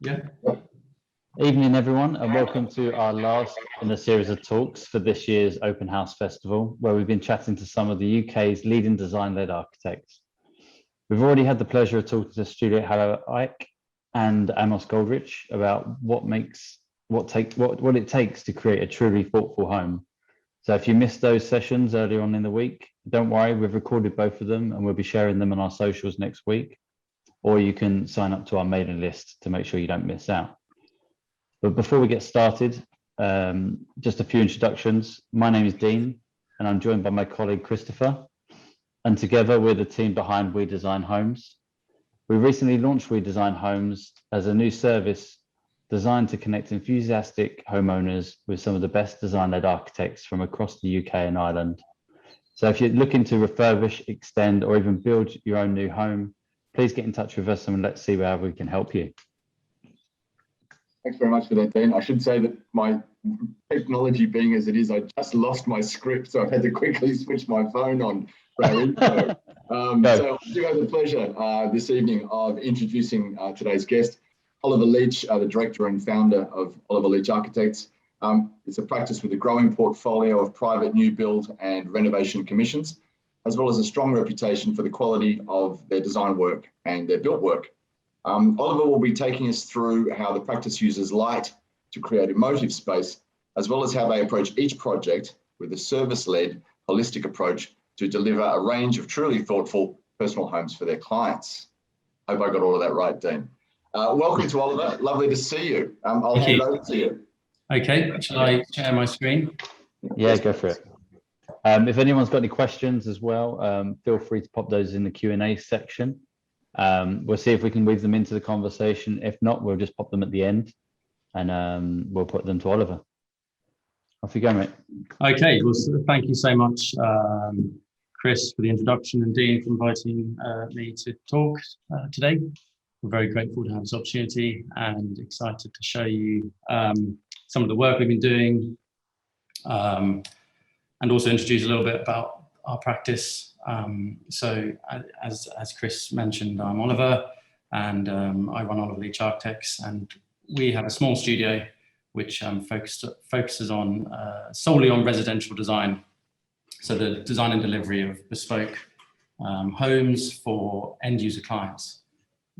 Yeah. Evening, everyone, and welcome to our last in a series of talks for this year's Open House Festival, where we've been chatting to some of the UK's leading design-led architects. We've already had the pleasure of talking to Studio Hello Ike and Amos Goldrich about what it takes to create a truly thoughtful home. So if you missed those sessions earlier on in the week, don't worry, we've recorded both of them and we'll be sharing them on our socials next week, or you can sign up to our mailing list to make sure you don't miss out. But before we get started, just a few introductions. My name is Dean, and I'm joined by my colleague Christopher. And together we're the team behind We Design Homes. We recently launched We Design Homes as a new service designed to connect enthusiastic homeowners with some of the best design-led architects from across the UK and Ireland. So if you're looking to refurbish, extend, or even build your own new home, please get in touch with us and let's see how we can help you. Thanks very much for that, Dean. I should say that my technology being as it is, I just lost my script, so I had to quickly switch my phone on for our intro. So I do have the pleasure this evening of introducing today's guest, Oliver Leech, the director and founder of Oliver Leech Architects. It's a practice with a growing portfolio of private new build and renovation commissions, as well as a strong reputation for the quality of their design work and their built work. Oliver will be taking us through how the practice uses light to create emotive space, as well as how they approach each project with a service-led, holistic approach to deliver a range of truly thoughtful personal homes for their clients. Hope I got all of that right, Dean. Welcome to Oliver. Lovely to see you. I'll hand over to you. Okay, shall I share my screen? Yeah, go for it. If anyone's got any questions as well, feel free to pop those in the Q&A section. We'll see if we can weave them into the conversation. If not, we'll just pop them at the end and we'll put them to Oliver. Off you go, mate. Okay, well, thank you so much, Chris, for the introduction, and Dean for inviting me to talk today. We're very grateful to have this opportunity and excited to show you some of the work we've been doing and also introduce a little bit about our practice. So as Chris mentioned, I'm Oliver and I run Oliver Leech Architects, and we have a small studio which focuses on solely on residential design. So the design and delivery of bespoke homes for end user clients.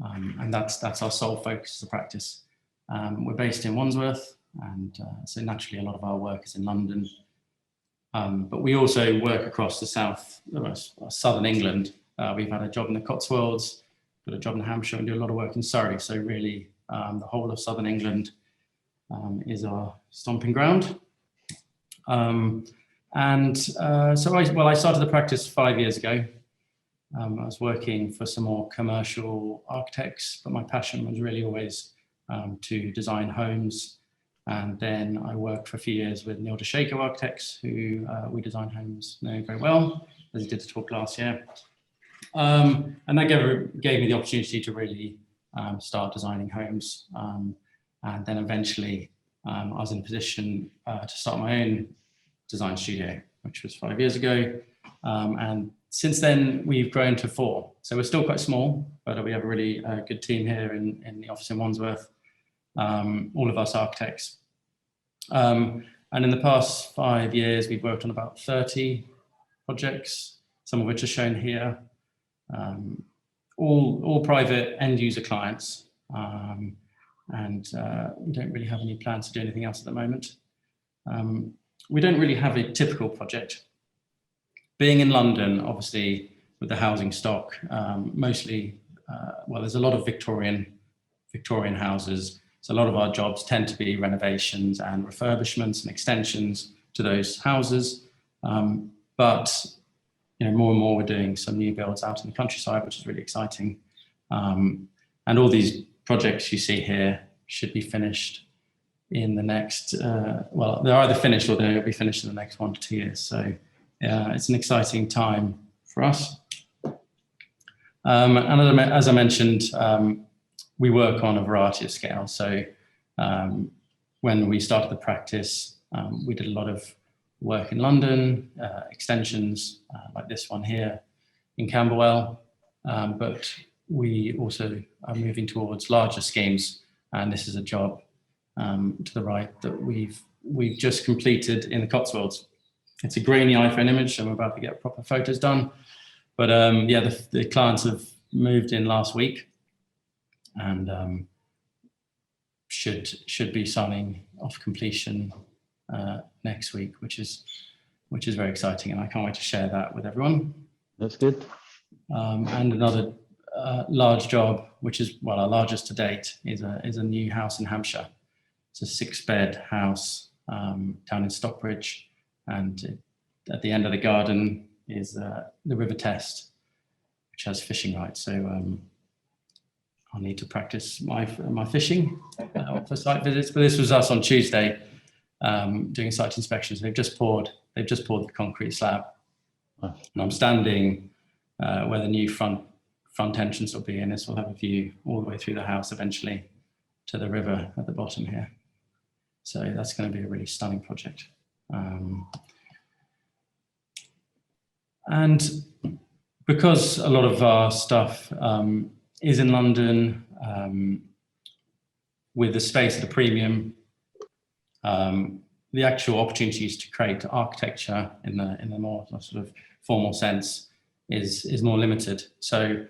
And that's our sole focus as a practice. We're based in Wandsworth, and so naturally a lot of our work is in London. But we also work across the southern England. We've had a job in the Cotswolds, got a job in Hampshire, and do a lot of work in Surrey. So really the whole of southern England is our stomping ground. So I started the practice 5 years ago. I was working for some more commercial architects, but my passion was really always to design homes. And then I worked for a few years with Neil DeShaker Architects, who We Design Homes know very well, as he did the talk last year. And that gave me the opportunity to really start designing homes. And then eventually I was in a position to start my own design studio, which was 5 years ago. And since then, we've grown to 4. So we're still quite small, but we have a really good team here in the office in Wandsworth, all of us architects. And in the past 5 years, we've worked on about 30 projects, some of which are shown here, all private end user clients. And we don't really have any plans to do anything else at the moment. We don't really have a typical project. Being in London, obviously, with the housing stock, mostly, there's a lot of Victorian houses. So a lot of our jobs tend to be renovations and refurbishments and extensions to those houses. But more and more we're doing some new builds out in the countryside, which is really exciting. And all these projects you see here should be finished in the next, they're either finished or they'll be finished in the next 1 to 2 years. So it's an exciting time for us. And as I mentioned, we work on a variety of scales. So when we started the practice, we did a lot of work in London, extensions like this one here in Camberwell, but we also are moving towards larger schemes And this is a job to the right that we've just completed in the Cotswolds. It's a grainy iPhone image, so I'm about to get proper photos done. But yeah, the clients have moved in last week, and should be signing off completion next week, which is very exciting, and I can't wait to share that with everyone. That's good. And another large job, which is, well, our largest to date, is a new house in Hampshire. It's a 6-bed house down in Stockbridge, and at the end of the garden is the River Test, which has fishing rights. So I'll need to practice my fishing for site visits. But this was us on Tuesday doing site inspections. They've just poured the concrete slab, and I'm standing where the new front entrance will be, and this will have a view all the way through the house eventually to the river at the bottom here. So that's going to be a really stunning project. And because a lot of our stuff is in London, with the space at a premium, the actual opportunities to create architecture in the more sort of formal sense is more limited. So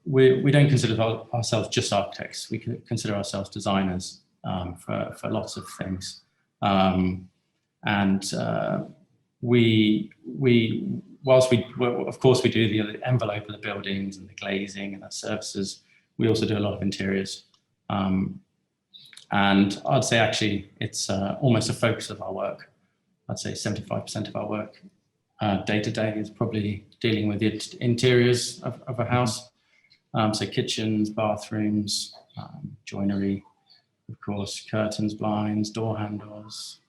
we don't consider ourselves just architects. We consider ourselves designers for lots of things, and whilst of course we do the envelope of the buildings and the glazing and the surfaces, we also do a lot of interiors. And I'd say actually it's almost a focus of our work. I'd say 75% of our work day to day is probably dealing with the interiors of a house. So kitchens, bathrooms, joinery, of course, curtains, blinds, door handles,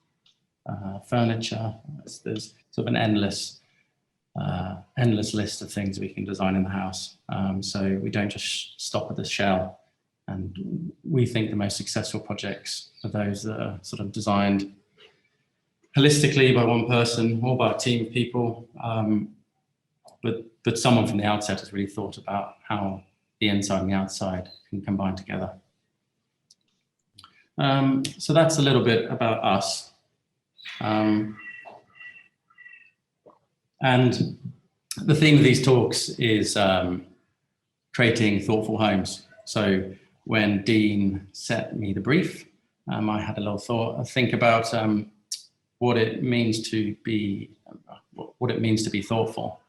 furniture. There's sort of an endless list of things we can design in the house. So we don't just stop at the shell. And we think the most successful projects are those that are sort of designed holistically by one person or by a team of people, but someone from the outset has really thought about how the inside and the outside can combine together. So that's a little bit about us. And the theme of these talks is creating thoughtful homes. So when Dean set me the brief, I had a little think about what it means to be thoughtful,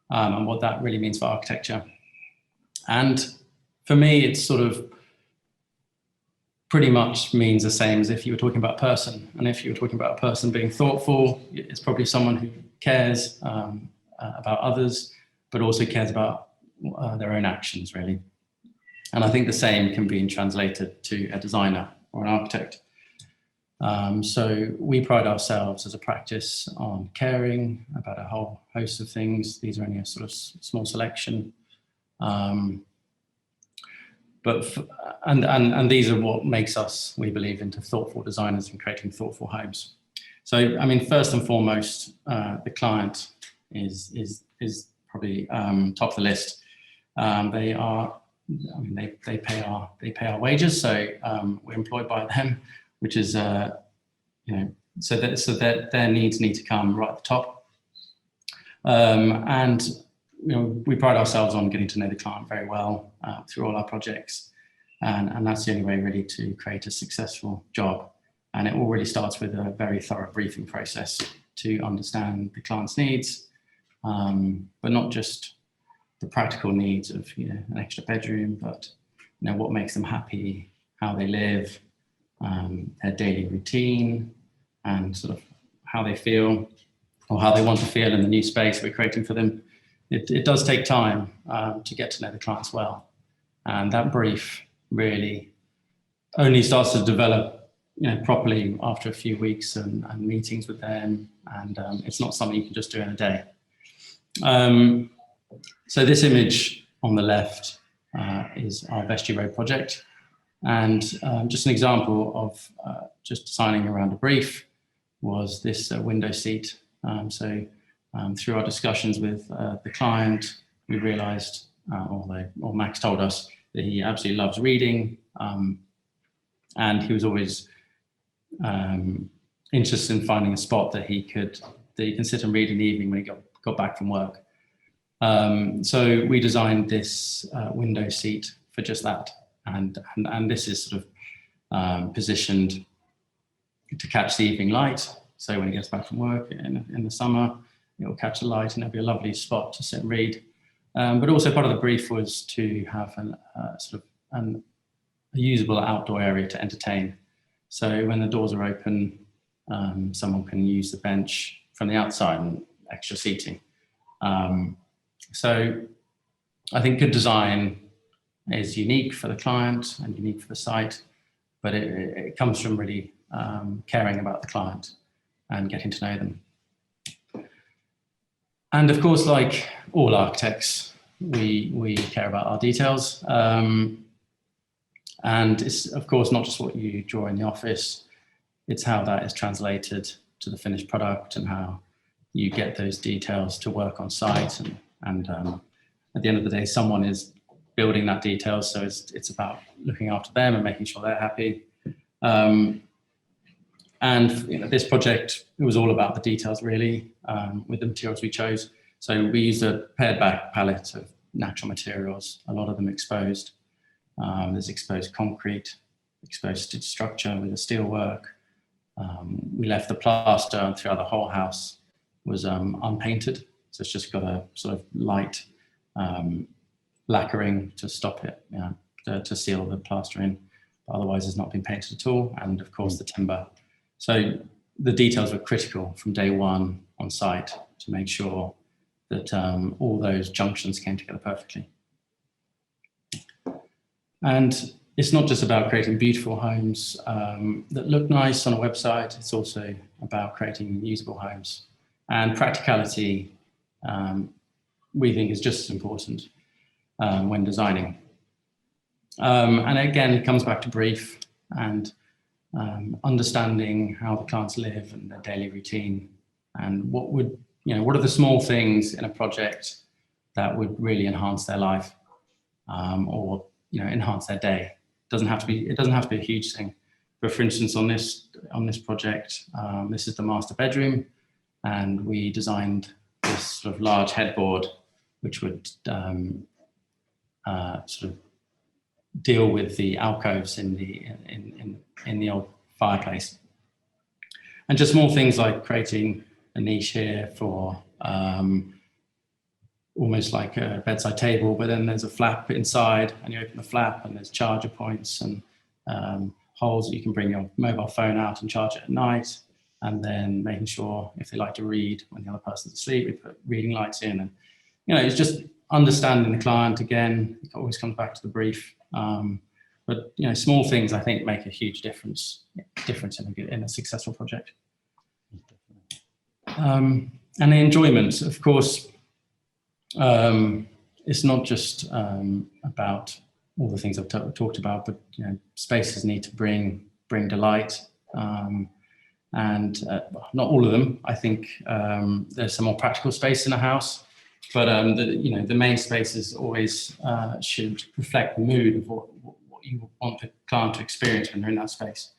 and what that really means for architecture. And for me, it's sort of pretty much means the same as if you were talking about a person. And if you were talking about a person being thoughtful, it's probably someone who cares about others, but also cares about their own actions, really. And I think the same can be translated to a designer or an architect. So we pride ourselves as a practice on caring about a whole host of things. These are only a sort of small selection. And these are what makes us, we believe, into thoughtful designers and creating thoughtful homes. So, I mean, first and foremost, the client is probably top of the list. They pay our wages, so we're employed by them, which is so that their needs need to come right at the top. And we pride ourselves on getting to know the client very well through all our projects, and that's the only way really to create a successful job. And it all really starts with a very thorough briefing process to understand the client's needs, but not just the practical needs of an extra bedroom, but what makes them happy, how they live, their daily routine, and sort of how they feel or how they want to feel in the new space we're creating for them. It does take time to get to know the clients well, and that brief really only starts to develop properly after a few weeks and meetings with them, and it's not something you can just do in a day. So this image on the left is our Vestry Road project, and just an example of just designing around a brief was this window seat. So through our discussions with the client, we realised, or Max told us, that he absolutely loves reading, And he was always interested in finding a spot that he can sit and read in the evening when he got back from work. So we designed this window seat for just that, and this is sort of positioned to catch the evening light. So when he gets back from work in the summer, it will catch the light, and it'll be a lovely spot to sit and read. But also part of the brief was to have a usable outdoor area to entertain. So when the doors are open, someone can use the bench from the outside and extra seating. So I think good design is unique for the client and unique for the site, but it comes from really caring about the client and getting to know them. And of course, like all architects, we care about our details. And it's, of course, not just what you draw in the office, it's how that is translated to the finished product and how you get those details to work on site. And at the end of the day, someone is building that detail. So it's about looking after them and making sure they're happy. And this project, it was all about the details really, with the materials we chose. So we used a pared back palette of natural materials, a lot of them exposed. There's exposed concrete, exposed structure with the steelwork. We left the plaster throughout the whole house was unpainted. So it's just got a sort of light lacquering to stop it, to seal the plaster in. But otherwise, it's not been painted at all. And of course, the timber. So the details were critical from day one on site to make sure that all those junctions came together perfectly. And it's not just about creating beautiful homes that look nice on a website, it's also about creating usable homes. And practicality, we think, is just as important when designing. And again, it comes back to brief and understanding how the clients live and their daily routine, and what are the small things in a project that would really enhance their life, or enhance their day. It doesn't have to be a huge thing. But for instance, on this project, this is the master bedroom, and we designed this sort of large headboard, which would sort of deal with the alcoves in the old fireplace. And just small things like creating a niche here for almost like a bedside table, but then there's a flap inside, and you open the flap and there's charger points and holes that you can bring your mobile phone out and charge it at night. And then making sure if they like to read when the other person's asleep, we put reading lights in. And it's just understanding the client. Again, it always comes back to the brief. But small things, I think, make a huge difference in a successful project. And the enjoyment, of course, it's not just about all the things I've talked about, but spaces need to bring delight, and not all of them. I think there's some more practical space in a house, but the main spaces always should reflect the mood of what you want the client to experience when they're in that space.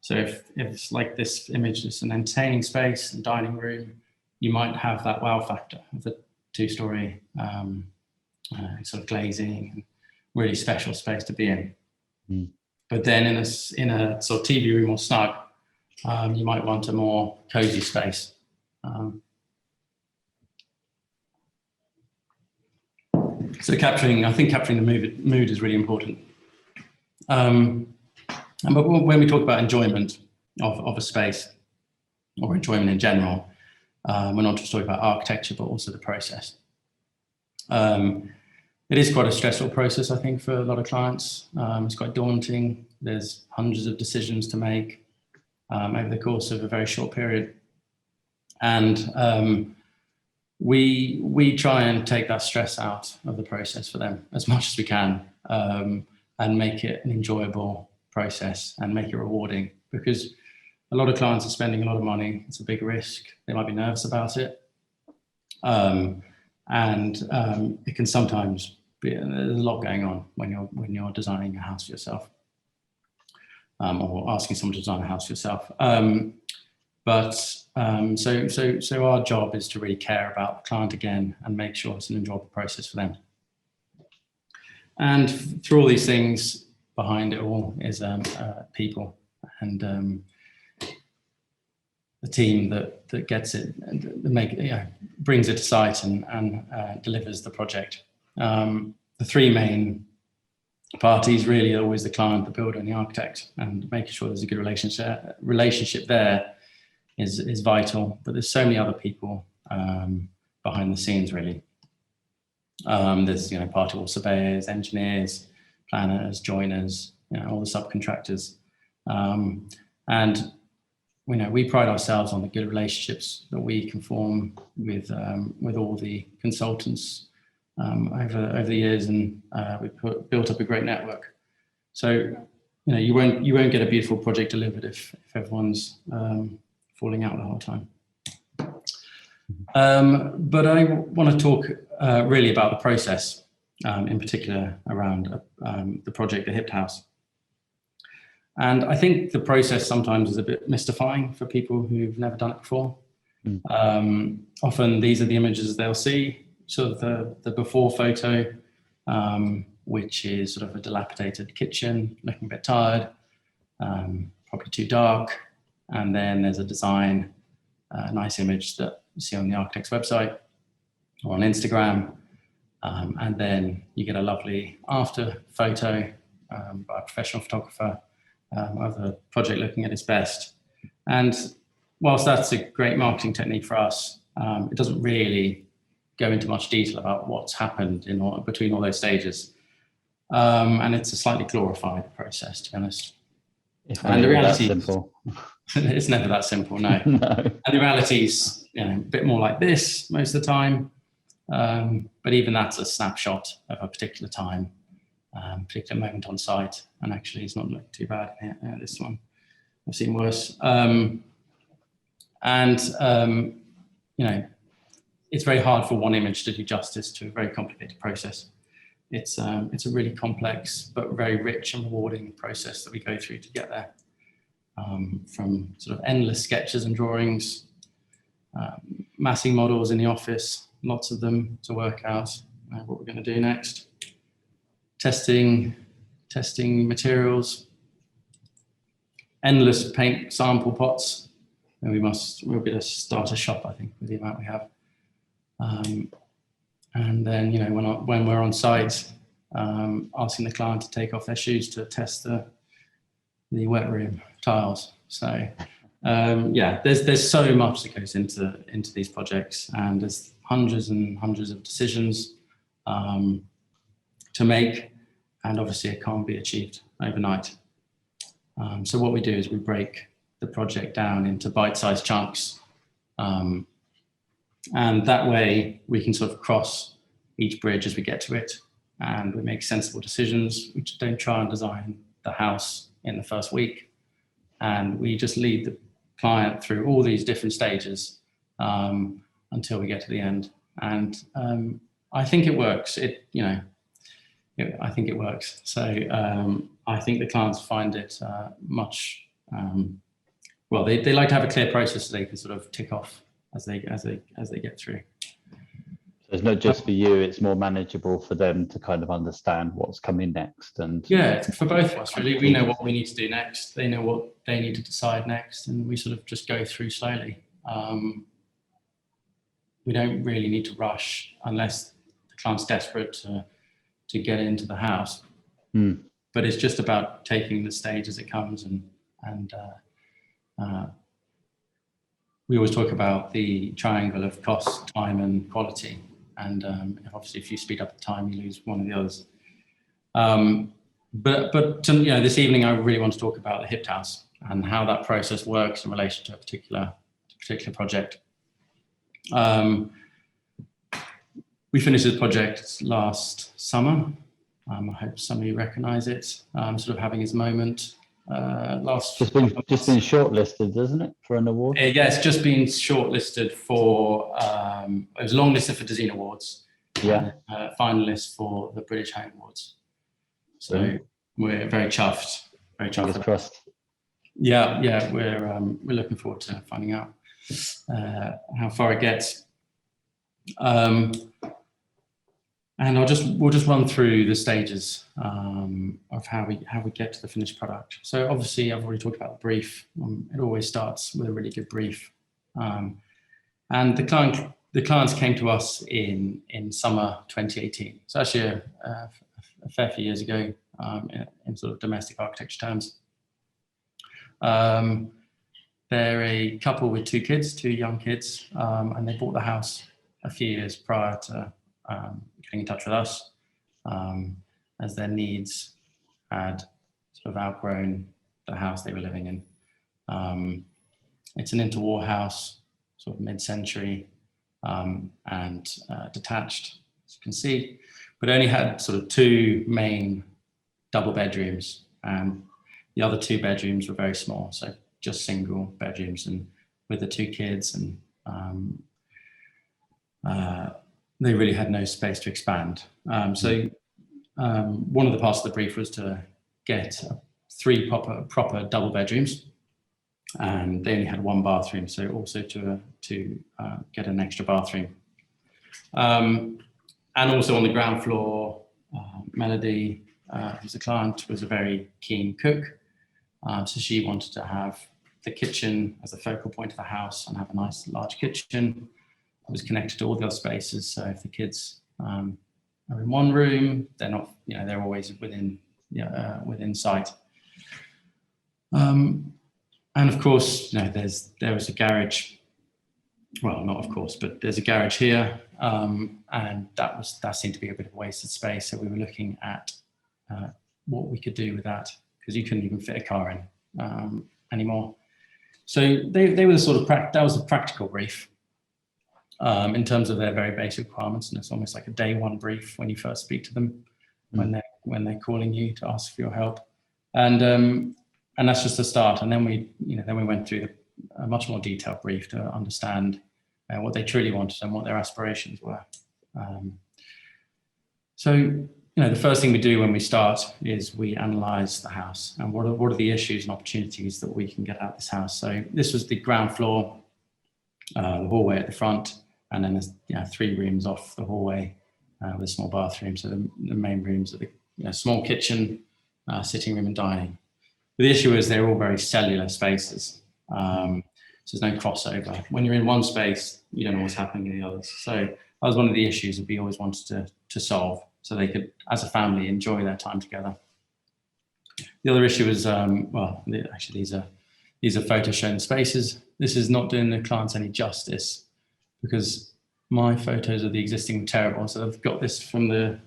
So if it's like this image, it's an entertaining space, a dining room, you might have that wow factor of the two-story sort of glazing, and really special space to be in. Mm. But then in a sort of TV room or snug, you might want a more cozy space. So capturing the mood is really important. But when we talk about enjoyment of a space, or enjoyment in general, we're not just talking about architecture, but also the process. It is quite a stressful process, I think, for a lot of clients. It's quite daunting. There's hundreds of decisions to make over the course of a very short period. And we try and take that stress out of the process for them as much as we can, and make it an enjoyable process and make it rewarding, because a lot of clients are spending a lot of money. It's a big risk. They might be nervous about it. And it can sometimes be, there's a lot going on when you're designing a house for yourself. or asking someone to design a house yourself. So our job is to really care about the client again and make sure it's an enjoyable process for them. And through all these things, behind it all is people and the team that gets it and brings it to site and delivers the project. The three main parties really are always the client, the builder, and the architect, and making sure there's a good relationship there is vital. But there's so many other people behind the scenes really. There's party wall surveyors, engineers, planners, joiners, all the subcontractors, and we pride ourselves on the good relationships that we can form with all the consultants over the years, and we've built up a great network. So you won't get a beautiful project delivered if everyone's falling out the whole time. But I want to talk really about the process, in particular around the project, the Hipped House. And I think the process sometimes is a bit mystifying for people who've never done it before. Often these are the images they'll see, sort of the before photo, which is sort of a dilapidated kitchen, looking a bit tired, probably too dark. And then there's a design, nice image that you see on the architect's website or on Instagram. And then you get a lovely after photo by a professional photographer of the project looking at its best. And whilst that's a great marketing technique for us, it doesn't really go into much detail about what's happened between all those stages. And it's a slightly glorified process, to be honest. And the reality is, it's never that simple, no. No. And the reality is a bit more like this most of the time. But even that's a snapshot of a particular time, particular moment on site. And actually it's not looking too bad here, this one. I've seen worse. It's very hard for one image to do justice to a very complicated process. It's a really complex but very rich and rewarding process that we go through to get there. From sort of endless sketches and drawings, massing models in the office, lots of them to work out what we're going to do next. Testing materials, endless paint sample pots, and we'll be able to start a shop, I think, with the amount we have. And then, when we're on site, asking the client to take off their shoes to test the wet room tiles. So, there's so much that goes into these projects, and there's hundreds and hundreds of decisions to make, and obviously it can't be achieved overnight. So what we do is we break the project down into bite-sized chunks, and that way we can sort of cross each bridge as we get to it, and we make sensible decisions. We just don't try and design the house in the first week, and we just lead the client through all these different stages until we get to the end. And I think it works. I think it works. So I think the clients find it much. They like to have a clear process so they can sort of tick off as they get through. So it's not just for you; it's more manageable for them to kind of understand what's coming next. And yeah, for both of us, really, we know what we need to do next. They know what they need to decide next, and we sort of just go through slowly. We don't really need to rush unless the client's desperate to get into the house. But it's just about taking the stage as it comes, and we always talk about the triangle of cost, time, and quality. And obviously, if you speed up the time, you lose one of the others. But this evening, I really want to talk about the Hipped House and how that process works in relation to a particular project. We finished this project last summer. I hope some of you recognise it. Sort of having its moment. Just been shortlisted, isn't it, for an award? Yeah, it's just been shortlisted for. It was longlisted for Design Awards. Yeah. Finalist for the British Home Awards. So we're very chuffed Very Fingers chuffed. crossed. Yeah, we're looking forward to finding out how far it gets. And we'll just run through the stages of how we get to the finished product. So obviously, I've already talked about the brief. It always starts with a really good brief, and the clients came to us in summer 2018. So actually a fair few years ago, in sort of domestic architecture terms. They're a couple with two young kids, and they bought the house a few years prior to getting in touch with us, as their needs had sort of outgrown the house they were living in. It's an interwar house, sort of mid-century, and detached, as you can see, but only had sort of two main double bedrooms, and the other two bedrooms were very small, so just single bedrooms, and with the two kids, and they really had no space to expand. So one of the parts of the brief was to get three proper double bedrooms, and they only had one bathroom, so also to get an extra bathroom. And also on the ground floor, Melody, who's the client, was a very keen cook. So she wanted to have the kitchen as the focal point of the house and have a nice large kitchen. It was connected to all the other spaces. So if the kids are in one room, they're not, they're always within sight. And of course, there was a garage. Well, not of course, but there's a garage here, and that seemed to be a bit of a wasted space. So we were looking at what we could do with that, because you couldn't even fit a car in anymore. So they were the sort of that was a practical brief in terms of their very basic requirements, and it's almost like a day one brief when you first speak to them, when they're calling you to ask for your help, and that's just the start. And then we went through a much more detailed brief to understand what they truly wanted and what their aspirations were. So the first thing we do when we start is we analyze the house and what are the issues and opportunities that we can get out of this house. So this was the ground floor, the hallway at the front, and then there's 3 rooms off the hallway with a small bathroom. So the main rooms are the small kitchen, sitting room and dining. But the issue is they're all very cellular spaces. So there's no crossover. When you're in one space, you don't know what's happening in the others. So that was one of the issues that we always wanted to solve, so they could, as a family, enjoy their time together. The other issue is, actually these are photos showing the spaces. This is not doing the clients any justice, because my photos of the existing were terrible. So I've got this from the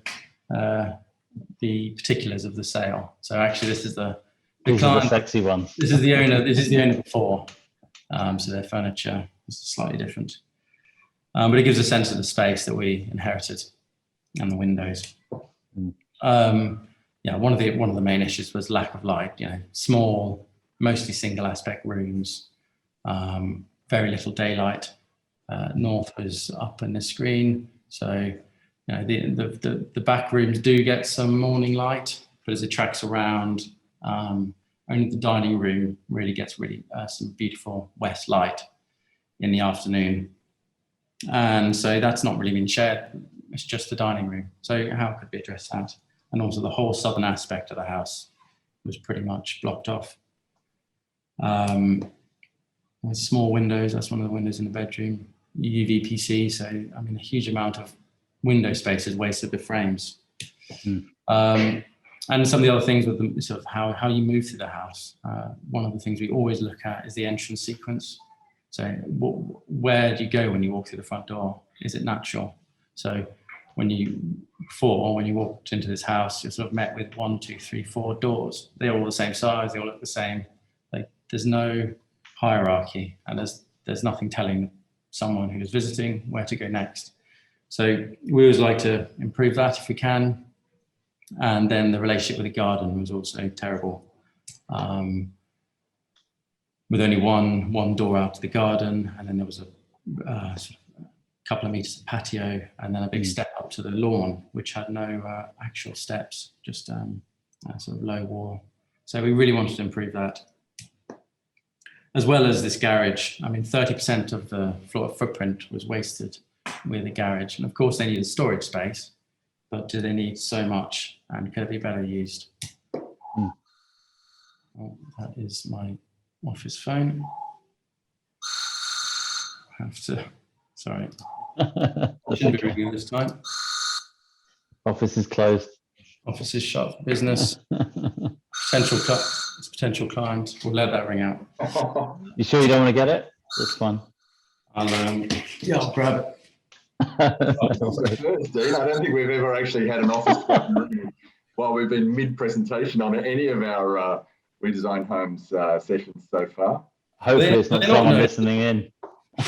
particulars of the sale. So actually, this is the These client, are the sexy ones. This is the owner. This is the owner before. So their furniture is slightly different, but it gives a sense of the space that we inherited and the windows. One of the main issues was lack of light. Small, mostly single aspect rooms, very little daylight. North was up in the screen, so the back rooms do get some morning light, but as it tracks around, only the dining room really gets some beautiful west light in the afternoon, and so that's not really been shared. It's just the dining room. So how could we address that? And also the whole southern aspect of the house was pretty much blocked off. With small windows, that's one of the windows in the bedroom. UVPC, so a huge amount of window space is wasted with frames. And some of the other things with the sort of how you move through the house. One of the things we always look at is the entrance sequence. So where do you go when you walk through the front door? Is it natural? So when you walked into this house, you're sort of met with 1, 2, 3, 4 doors. They're all the same size. They all look the same. There's no hierarchy, and there's nothing telling someone who's visiting where to go next. So we always like to improve that if we can. And then the relationship with the garden was also terrible, with only one door out to the garden, and then there was a couple of meters of patio, and then a big step up to the lawn, which had no actual steps, just sort of low wall So we really wanted to improve that. As well as this garage, I mean, 30% of the floor footprint was wasted with a garage. And of course they needed storage space, but do they need so much, and could it be better used? Oh, that is my office phone. I have to, sorry. Shouldn't be ringing this time. Office is closed. Office is shut for business. Potential client. We'll let that ring out. You sure you don't want to get it? It's fine. I'll grab it. Dean, I don't think we've ever actually had an office while we've been mid-presentation on any of our redesigned homes sessions so far. Hopefully it's not someone listening in.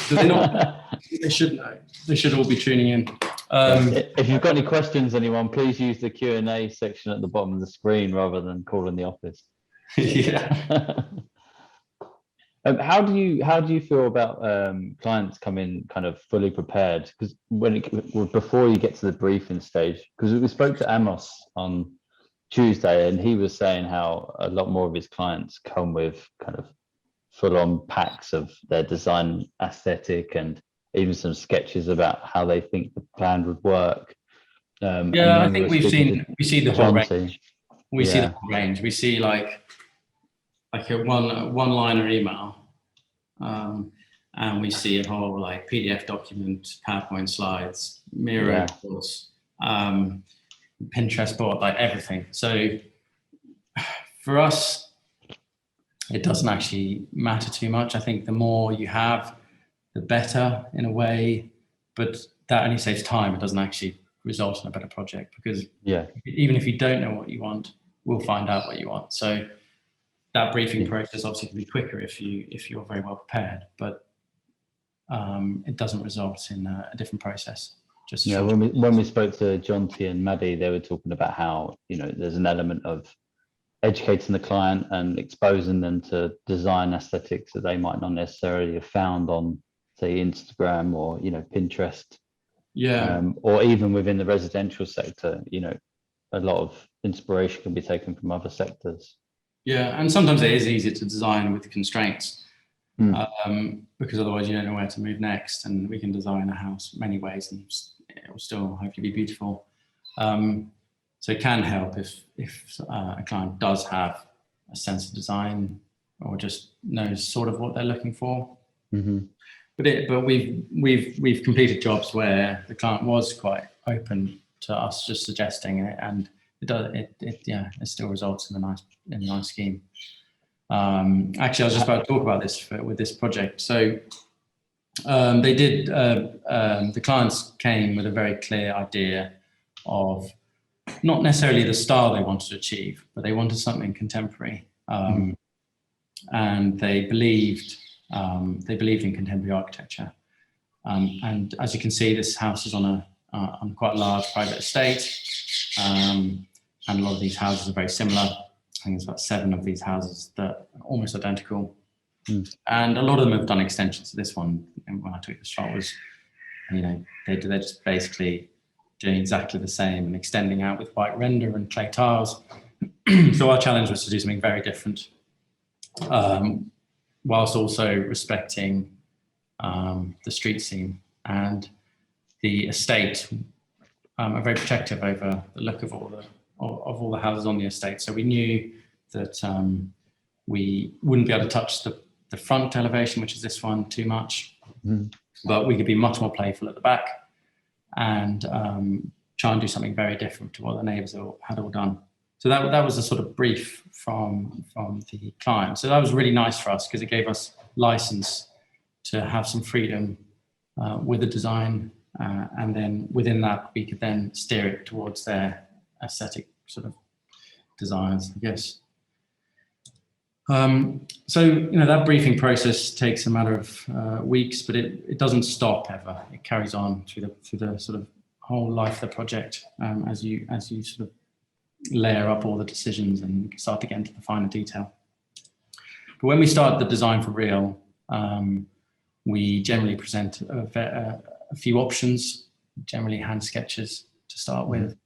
Do they not? They should know. They should all be tuning in. If you've got any questions, anyone, please use the Q&A section at the bottom of the screen rather than calling the office. Yeah. How do you feel about clients coming kind of fully prepared? Because before you get to the briefing stage, because we spoke to Amos on Tuesday, and he was saying how a lot more of his clients come with kind of full-on packs of their design aesthetic and even some sketches about how they think the plan would work. I think we see the whole range. We see the whole range. We see like a one-liner email, and we see a whole like PDF document, PowerPoint slides, Miro reports, Pinterest board, like everything. So for us, it doesn't actually matter too much. I think the more you have, the better in a way, but that only saves time. It doesn't actually result in a better project, because even if you don't know what you want, we'll find out what you want. So that briefing process obviously can be quicker if you're very well prepared, but it doesn't result in a different process. Just when we spoke to Jonty and Maddie, they were talking about how there's an element of educating the client and exposing them to design aesthetics that they might not necessarily have found on, say, Instagram or Pinterest. Or even within the residential sector, a lot of inspiration can be taken from other sectors. Yeah, and sometimes it is easier to design with constraints, because otherwise you don't know where to move next, and we can design a house many ways and it will still hopefully be beautiful. So it can help if a client does have a sense of design or just knows sort of what they're looking for. But we've completed jobs where the client was quite open to us just suggesting it, and it still results in a nice scheme. Actually, I was just about to talk about this with this project. So they did. The clients came with a very clear idea of not necessarily the style they wanted to achieve, but they wanted something contemporary, and they believed in contemporary architecture. And as you can see, this house is on quite a large private estate, and a lot of these houses are very similar. I think there's about 7 of these houses that are almost identical, and a lot of them have done extensions to this one. And when I took the shot, was they're just basically doing exactly the same and extending out with white render and clay tiles. So our challenge was to do something very different, whilst also respecting the street scene and the estate. Are very protective over the look of all the houses on the estate. So we knew that we wouldn't be able to touch the front elevation, which is this one, too much, but we could be much more playful at the back and try and do something very different to what the neighbours had all done. So that was a sort of brief from the client. So that was really nice for us, because it gave us license to have some freedom with the design, and then within that we could then steer it towards their aesthetic sort of desires, I guess. So that briefing process takes a matter of weeks, but it doesn't stop ever. It carries on through the sort of whole life of the project, as you sort of layer up all the decisions and start to get into the finer detail. But when we start the design for real, we generally present a few options, generally hand sketches to start with,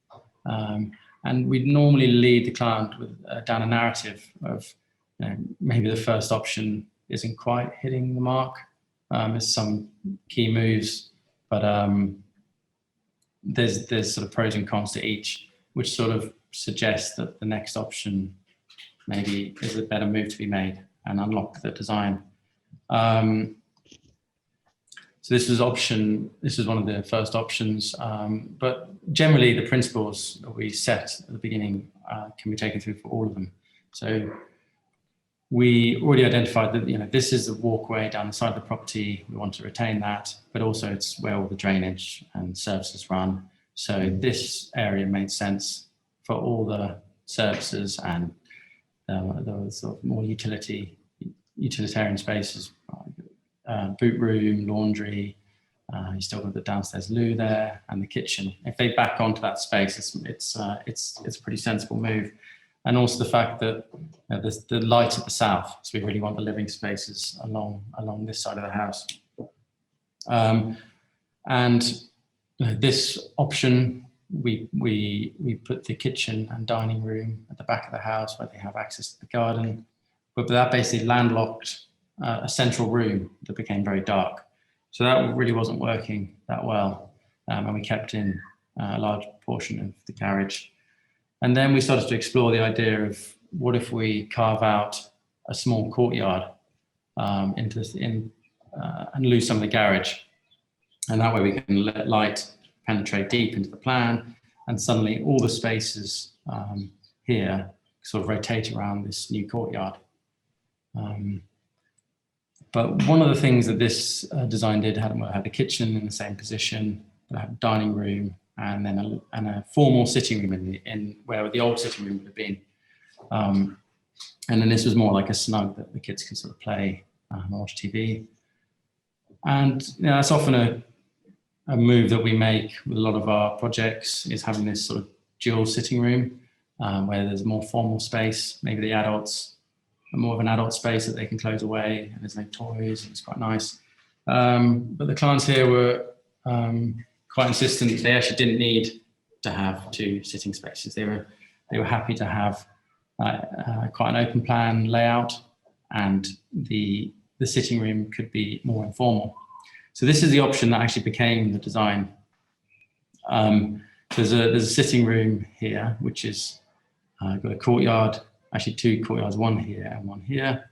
and And we'd normally lead the client with down a narrative of maybe the first option isn't quite hitting the mark. There's some key moves, but there's sort of pros and cons to each, which sort of suggests that the next option maybe is a better move to be made and unlock the design. So this was one of the first options, but generally the principles that we set at the beginning can be taken through for all of them. So we already identified that this is a walkway down the side of the property. We want to retain that, but also it's where all the drainage and services run. So this area made sense for all the services and the sort of more utilitarian spaces, boot room, laundry. You still got the downstairs loo there and the kitchen. If they back onto that space, it's a pretty sensible move. And also the fact that there's the light at the south, so we really want the living spaces along this side of the house. And this option, we put the kitchen and dining room at the back of the house where they have access to the garden, but that basically landlocked a central room that became very dark. So that really wasn't working that well, and we kept in a large portion of the garage. And then we started to explore the idea of what if we carve out a small courtyard and lose some of the garage, and that way we can let light penetrate deep into the plan, and suddenly all the spaces here sort of rotate around this new courtyard. But one of the things that this design did had the kitchen in the same position, had a dining room, and then a formal sitting room in where the old sitting room would have been. And then this was more like a snug that the kids can sort of play and watch TV. And that's often a move that we make with a lot of our projects, is having this sort of dual sitting room where there's more formal space, maybe the adults, more of an adult space that they can close away, and there's no toys, and it's quite nice. But the clients here were quite insistent. They actually didn't need to have two sitting spaces. They were happy to have quite an open plan layout, and the sitting room could be more informal. So this is the option that actually became the design. There's a sitting room here, which is got a courtyard, actually two courtyards, one here and one here.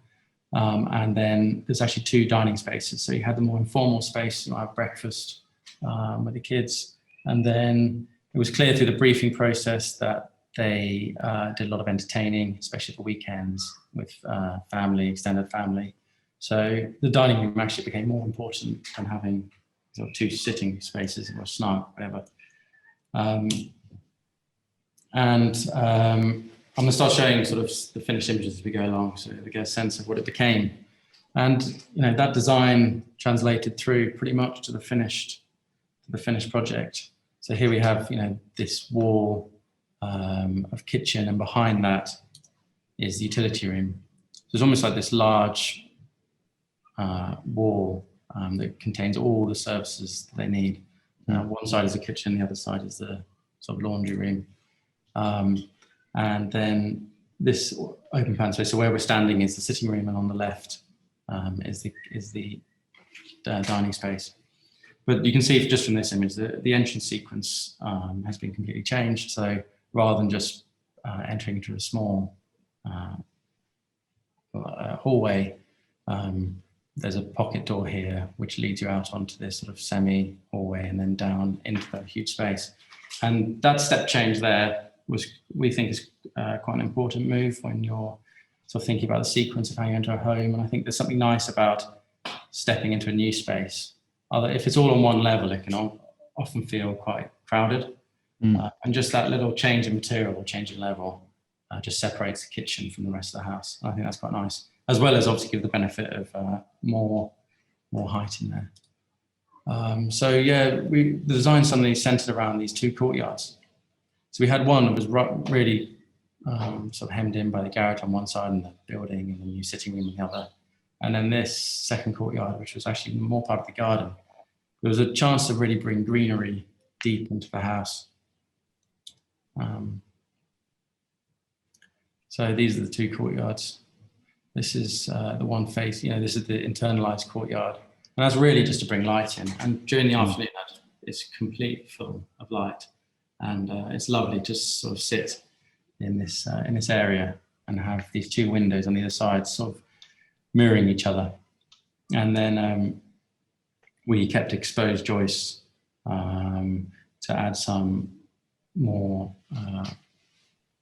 And then there's actually two dining spaces. So you had the more informal space, you might have breakfast with the kids. And then it was clear through the briefing process that they did a lot of entertaining, especially for weekends with family, extended family. So the dining room actually became more important than having sort of two sitting spaces or snug, whatever. I'm going to start showing sort of the finished images as we go along, so we get a sense of what it became. And that design translated through pretty much to the finished project. So here we have this wall of kitchen, and behind that is the utility room. So it's almost like this large wall that contains all the services that they need. One side is the kitchen, the other side is the sort of laundry room. And then this open plan space, so where we're standing is the sitting room, and on the left is the dining space. But you can see just from this image that the entrance sequence has been completely changed. So rather than just entering into a small hallway, there's a pocket door here which leads you out onto this sort of semi hallway and then down into the huge space. And that step change there we think is quite an important move when you're sort of thinking about the sequence of how you enter a home. And I think there's something nice about stepping into a new space. If it's all on one level, it can often feel quite crowded. And just that little change in material or change in level just separates the kitchen from the rest of the house. And I think that's quite nice, as well as obviously give the benefit of more height in there. So yeah, the design suddenly centered around these two courtyards. So we had one that was really sort of hemmed in by the garage on one side and the building and the new sitting room on the other. And then this second courtyard, which was actually more part of the garden. There was a chance to really bring greenery deep into the house. So these are the two courtyards. This is the one face, this is the internalized courtyard. And that's really just to bring light in. And during the afternoon, it's completely full of light. And it's lovely to just sort of sit in this area and have these two windows on either side sort of mirroring each other. And then we kept exposed joists to add some more,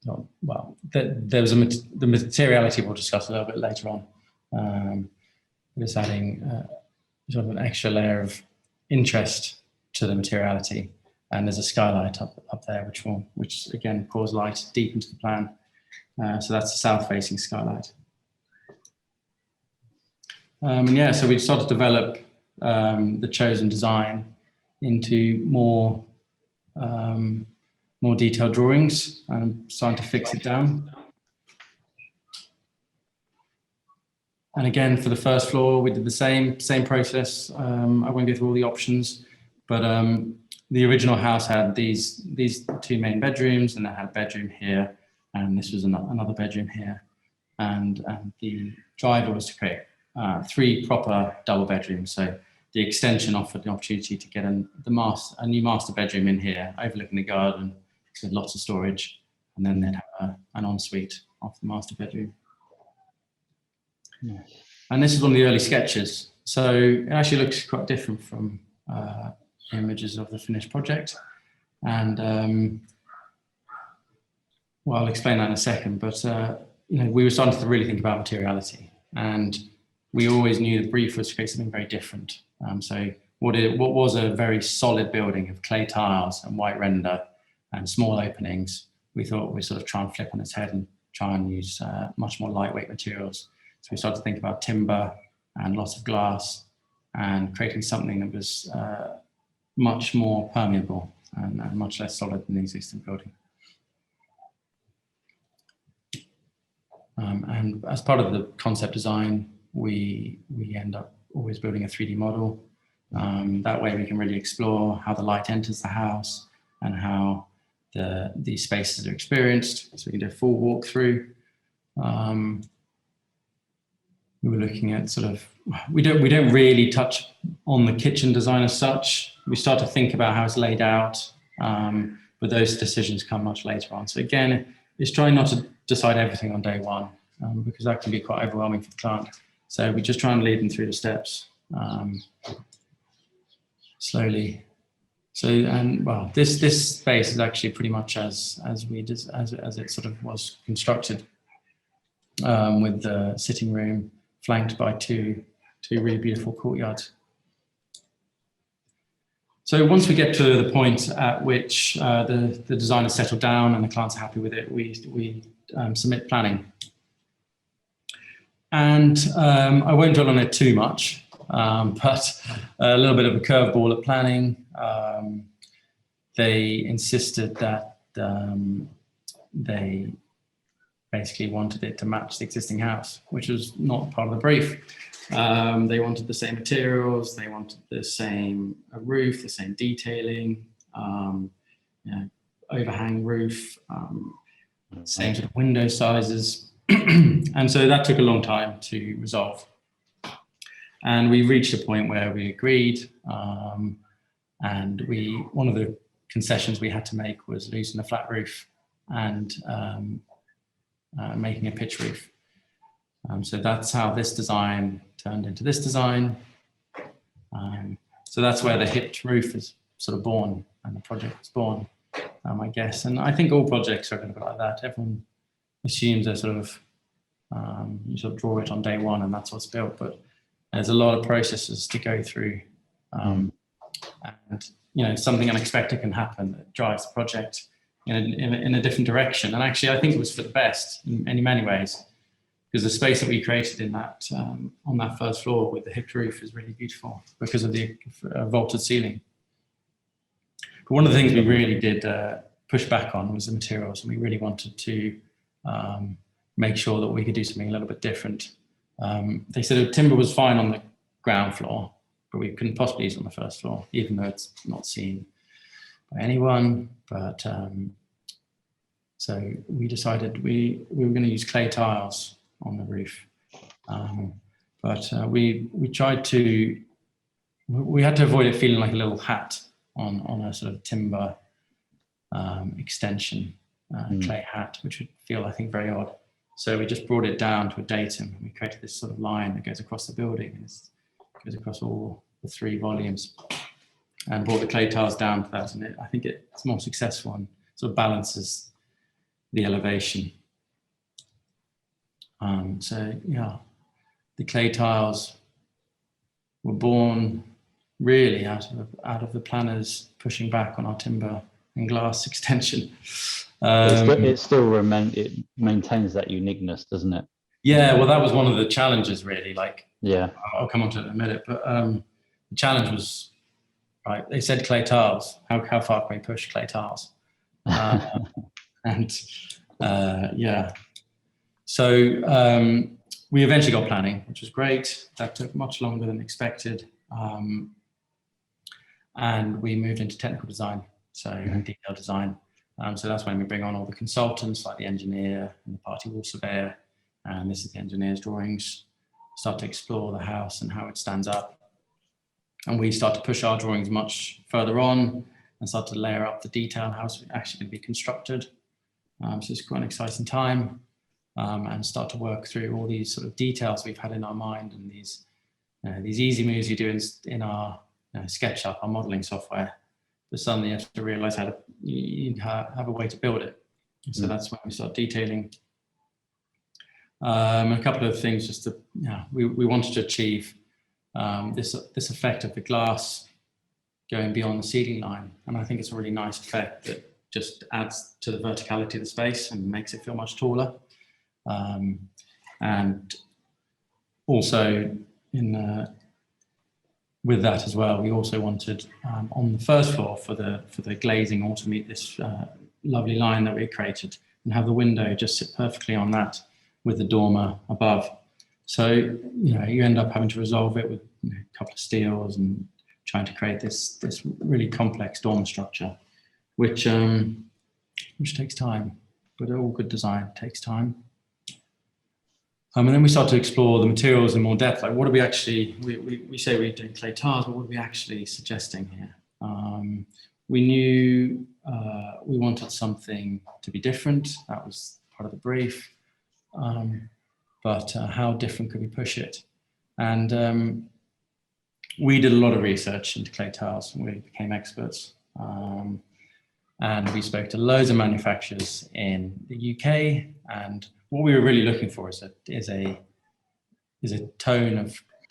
there was the materiality we'll discuss a little bit later on. Just adding sort of an extra layer of interest to the materiality. And there's a skylight up there, which again pours light deep into the plan. So that's the south-facing skylight. So we started to develop the chosen design into more detailed drawings and starting to fix it down. And again, for the first floor, we did the same process. I won't go through all the options, but the original house had these two main bedrooms, and it had a bedroom here, and this was another bedroom here. And the driver was to create 3 proper double bedrooms. So the extension offered the opportunity to get a new master bedroom in here, overlooking the garden, with lots of storage, and then they'd have an ensuite off the master bedroom. Yes. And this is one of the early sketches. So it actually looks quite different from images of the finished project. And I'll explain that in a second, but we were starting to really think about materiality, and we always knew the brief was to create something very different. So what was a very solid building of clay tiles and white render and small openings, we thought we'd sort of try and flip on its head and try and use much more lightweight materials. So we started to think about timber and lots of glass and creating something that was much more permeable and much less solid than the existing building. And as part of the concept design, we end up always building a 3D model. That way we can really explore how the light enters the house and how these spaces are experienced. So we can do a full walkthrough. We were looking at sort of, we don't really touch on the kitchen design as such. We start to think about how it's laid out, but those decisions come much later on. So again, it's trying not to decide everything on day one, because that can be quite overwhelming for the client. So we just try and lead them through the steps slowly. So, and well, this space is actually pretty much as it sort of was constructed, with the sitting room flanked by two really beautiful courtyards. So once we get to the point at which the design is settled down and the client's are happy with it, we submit planning. And I won't dwell on it too much, but a little bit of a curveball at planning. They insisted that they basically wanted it to match the existing house, which was not part of the brief. They wanted the same materials, they wanted the same roof, the same detailing, overhang roof, same sort of window sizes. And so that took a long time to resolve. And we reached a point where we agreed, and one of the concessions we had to make was loosen the flat roof and making a pitch roof. So that's how this design turned into this design. So that's where the hipped roof is sort of born and the project was born, I guess. And I think all projects are going to be like that. Everyone assumes they're sort of, you sort of draw it on day one and that's what's built, but there's a lot of processes to go through. And something unexpected can happen that drives the project in a different direction. And actually, I think it was for the best in many ways, because the space that we created in that on that first floor with the hipped roof is really beautiful because of the vaulted ceiling. But one of the things we really did push back on was the materials, and we really wanted to make sure that we could do something a little bit different. They said timber was fine on the ground floor, but we couldn't possibly use it on the first floor, even though it's not seen by anyone. But So we decided we were going to use clay tiles on the roof. But we tried to, we had to avoid it feeling like a little hat on a sort of timber extension, clay hat, which would feel, I think, very odd. So we just brought it down to a datum. We created this sort of line that goes across the building, and it goes across all the 3 volumes, and brought the clay tiles down to that. And I think it's more successful and sort of balances the elevation. So yeah, the clay tiles were born really out of the planners pushing back on our timber and glass extension. It maintains that uniqueness, doesn't it? Yeah, well, that was one of the challenges, really. Like, yeah, I'll come on to it in a minute, but the challenge was, right, they said clay tiles. How far can we push clay tiles? Yeah. So we eventually got planning, which was great. That took much longer than expected. And we moved into technical design, so detailed design. So that's when we bring on all the consultants, like the engineer and the party wall surveyor. And this is the engineer's drawings. Start to explore the house and how it stands up. And we start to push our drawings much further on and start to layer up the detail, how it's actually going to be constructed. So it's quite an exciting time, and start to work through all these sort of details we've had in our mind, and these easy moves you do in our SketchUp, our modeling software. But suddenly you have to realize you have a way to build it. So that's when we start detailing. A couple of things just to, we wanted to achieve this effect of the glass going beyond the ceiling line. And I think it's a really nice effect that just adds to the verticality of the space and makes it feel much taller. And also with that as well, we also wanted on the first floor for the glazing all to meet this lovely line that we created and have the window just sit perfectly on that with the dormer above. So, you end up having to resolve it with a couple of steels and trying to create this really complex dormer structure, which takes time, but all good design takes time. And then we start to explore the materials in more depth. Like, what are we actually, we say we're doing clay tiles, but what are we actually suggesting here? We knew we wanted something to be different. That was part of the brief. But how different could we push it? And we did a lot of research into clay tiles, and we became experts. And we spoke to loads of manufacturers in the UK, and what we were really looking for is a tone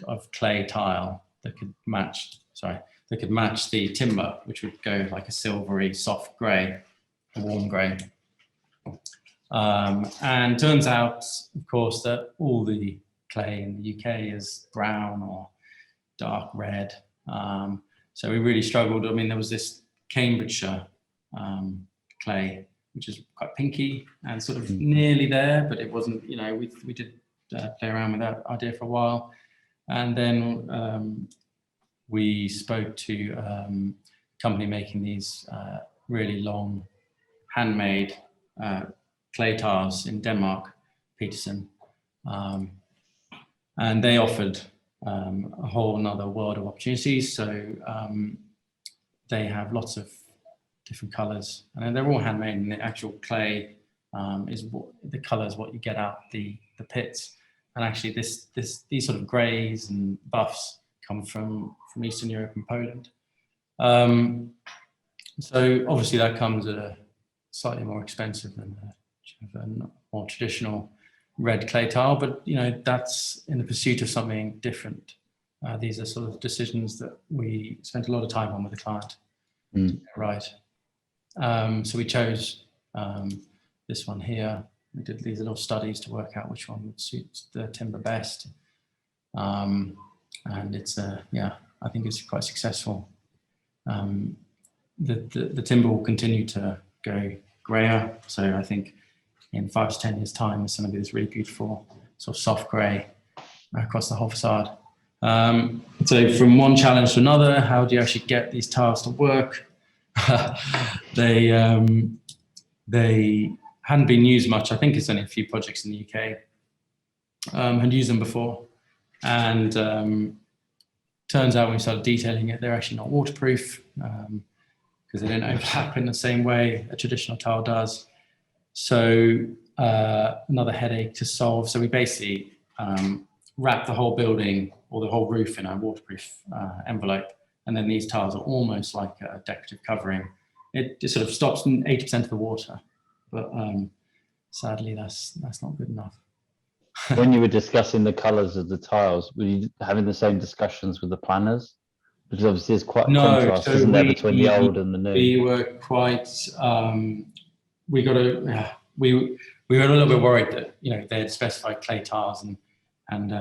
of clay tile that could match the timber, which would go like a silvery, soft grey, a warm grey. And turns out, of course, that all the clay in the UK is brown or dark red. So we really struggled. I mean, there was this Cambridgeshire clay, which is quite pinky and sort of nearly there, but it wasn't, we did play around with that idea for a while. And then we spoke to a company making these really long handmade clay tiles in Denmark, Peterson. And they offered a whole another world of opportunities. So they have lots of different colors, and they're all handmade, and the actual clay is the colors what you get out the pits. And actually these sort of grays and buffs come from Eastern Europe and Poland. So obviously that comes at a slightly more expensive than a more traditional red clay tile, but that's in the pursuit of something different. These are sort of decisions that we spent a lot of time on with the client. Right. So we chose this one here. We did these little studies to work out which one would suit the timber best. And it's, I think it's quite successful. The timber will continue to go grayer. So I think in 5 to 10 years' time, it's going to be this really beautiful sort of soft grey across the whole facade. So from one challenge to another, how do you actually get these tiles to work? They hadn't been used much. I think it's only a few projects in the UK had used them before, and turns out when we started detailing it, they're actually not waterproof because they don't overlap in the same way a traditional tile does. So another headache to solve. So we basically wrap the whole building or the whole roof in a waterproof envelope, and then these tiles are almost like a decorative covering. It sort of stops 80% of the water, but sadly that's not good enough. When you were discussing the colours of the tiles, were you having the same discussions with the planners? Because obviously there's quite a contrast, so isn't there, between the old and the new? We were quite, we were a little bit worried that, you know, they had specified clay tiles and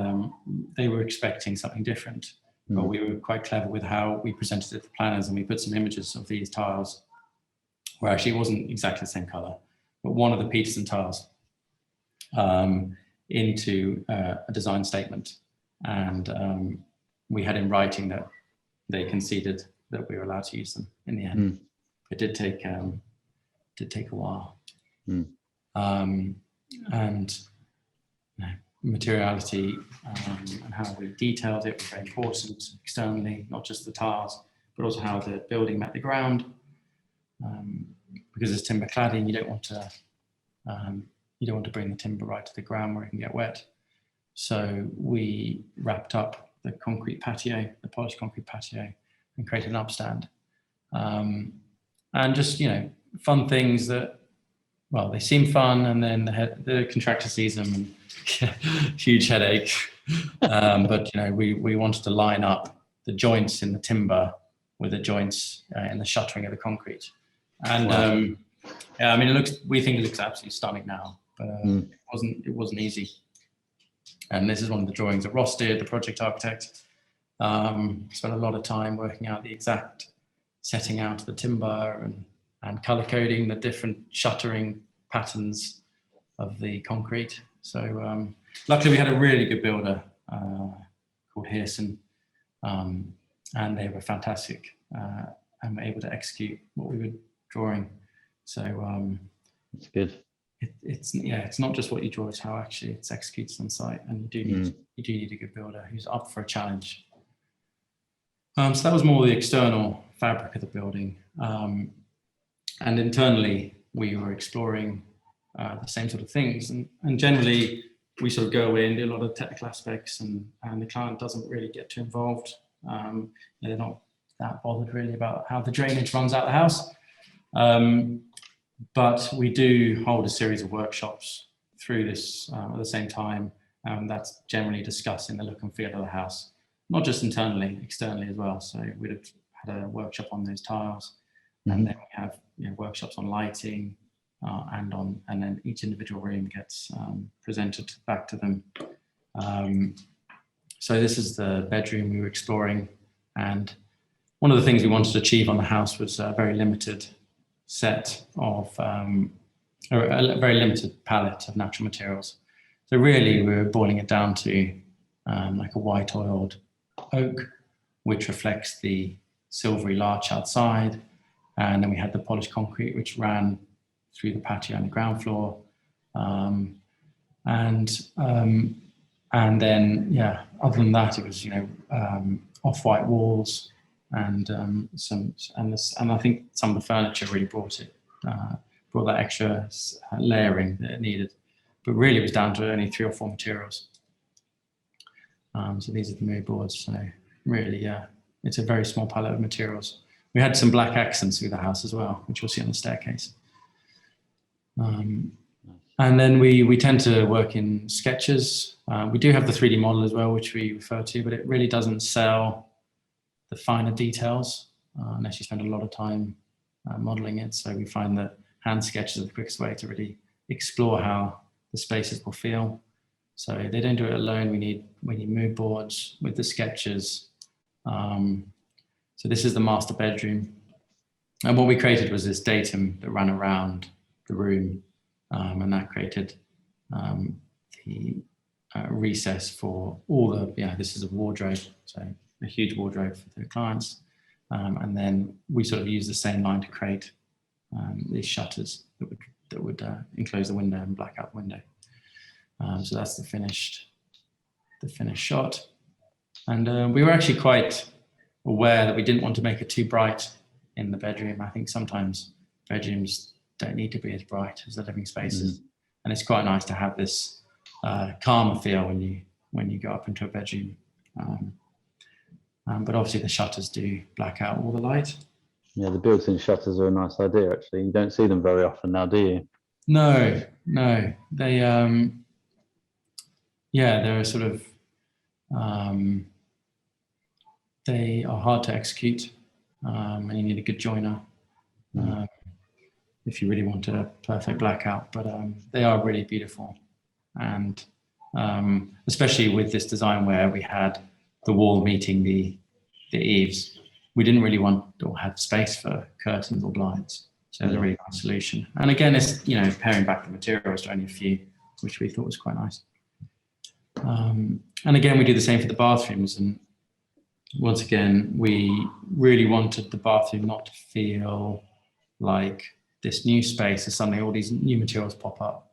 they were expecting something different. But we were quite clever with how we presented it to planners, and we put some images of these tiles where actually it wasn't exactly the same colour, but one of the Peterson tiles into a design statement. And we had in writing that they conceded that we were allowed to use them in the end. It did take a while. And you know, materiality and how we detailed it was very important externally, not just the tiles, but also how the building met the ground. Because it's timber cladding, you don't want to bring the timber right to the ground where it can get wet. So we wrapped up the concrete patio, the polished concrete patio, and created an upstand. And just, you know, fun things that, well, they seem fun, and then the contractor sees them and huge headache. But, you know, we wanted to line up the joints in the timber with the joints in the shuttering of the concrete. And yeah, I mean, we think it looks absolutely stunning now, but it wasn't easy. And this is one of the drawings that Ross did, the project architect. Spent a lot of time working out the exact setting out of the timber and color coding the different shuttering patterns of the concrete. So luckily we had a really good builder called Hearson, and they were fantastic and were able to execute what we were drawing. So it's good. It's not just what you draw, it's how actually it's executed on site, and you do need a good builder who's up for a challenge. So that was more the external fabric of the building, and internally we were exploring the same sort of things, and generally we sort of go away and do a lot of technical aspects, and the client doesn't really get too involved. They're not that bothered really about how the drainage runs out the house. But we do hold a series of workshops through this at the same time, and that's generally discussing the look and feel of the house, not just internally, externally as well. So we'd have had a workshop on those tiles, and then we have, you know, workshops on lighting, and then each individual room gets presented back to them. So this is the bedroom we were exploring, and one of the things we wanted to achieve on the house was a very limited set of, or a very limited palette of natural materials. So really we were boiling it down to like a white oiled oak, which reflects the silvery larch outside. And then we had the polished concrete, which ran through the patio and the ground floor. And then, yeah, other than that, it was, you know, off-white walls, and I think some of the furniture really brought that extra layering that it needed. But really it was down to only 3 or 4 materials. So these are the mood boards. So really, yeah, it's a very small palette of materials. We had some black accents through the house as well, which you'll see on the staircase. And then we tend to work in sketches. We do have the 3D model as well, which we refer to, but it really doesn't sell the finer details unless you spend a lot of time modeling it. So we find that hand sketches are the quickest way to really explore how the spaces will feel. So they don't do it alone. We need mood boards with the sketches. So this is the master bedroom. And what we created was this datum that ran around the room, and that created the recess for all the, this is a wardrobe, so a huge wardrobe for the clients. And then we sort of use the same line to create these shutters that would enclose the window and black out the window. So that's the finished shot. And we were actually quite aware that we didn't want to make it too bright in the bedroom. I think sometimes bedrooms don't need to be as bright as the living spaces, and it's quite nice to have this calmer feel when you go up into a bedroom. But obviously the shutters do black out all the light. Yeah, the built-in shutters are a nice idea, actually. You don't see them very often now, do you? No, they they're sort of they are hard to execute, and you need a good joiner if you really want a perfect blackout. But they are really beautiful, and especially with this design where we had the wall meeting the eaves, we didn't really want or have space for curtains or blinds. So it's a really nice solution. And again, it's paring back the materials to only a few, which we thought was quite nice. And again, we do the same for the bathrooms. And once again, we really wanted the bathroom not to feel like this new space is suddenly all these new materials pop up.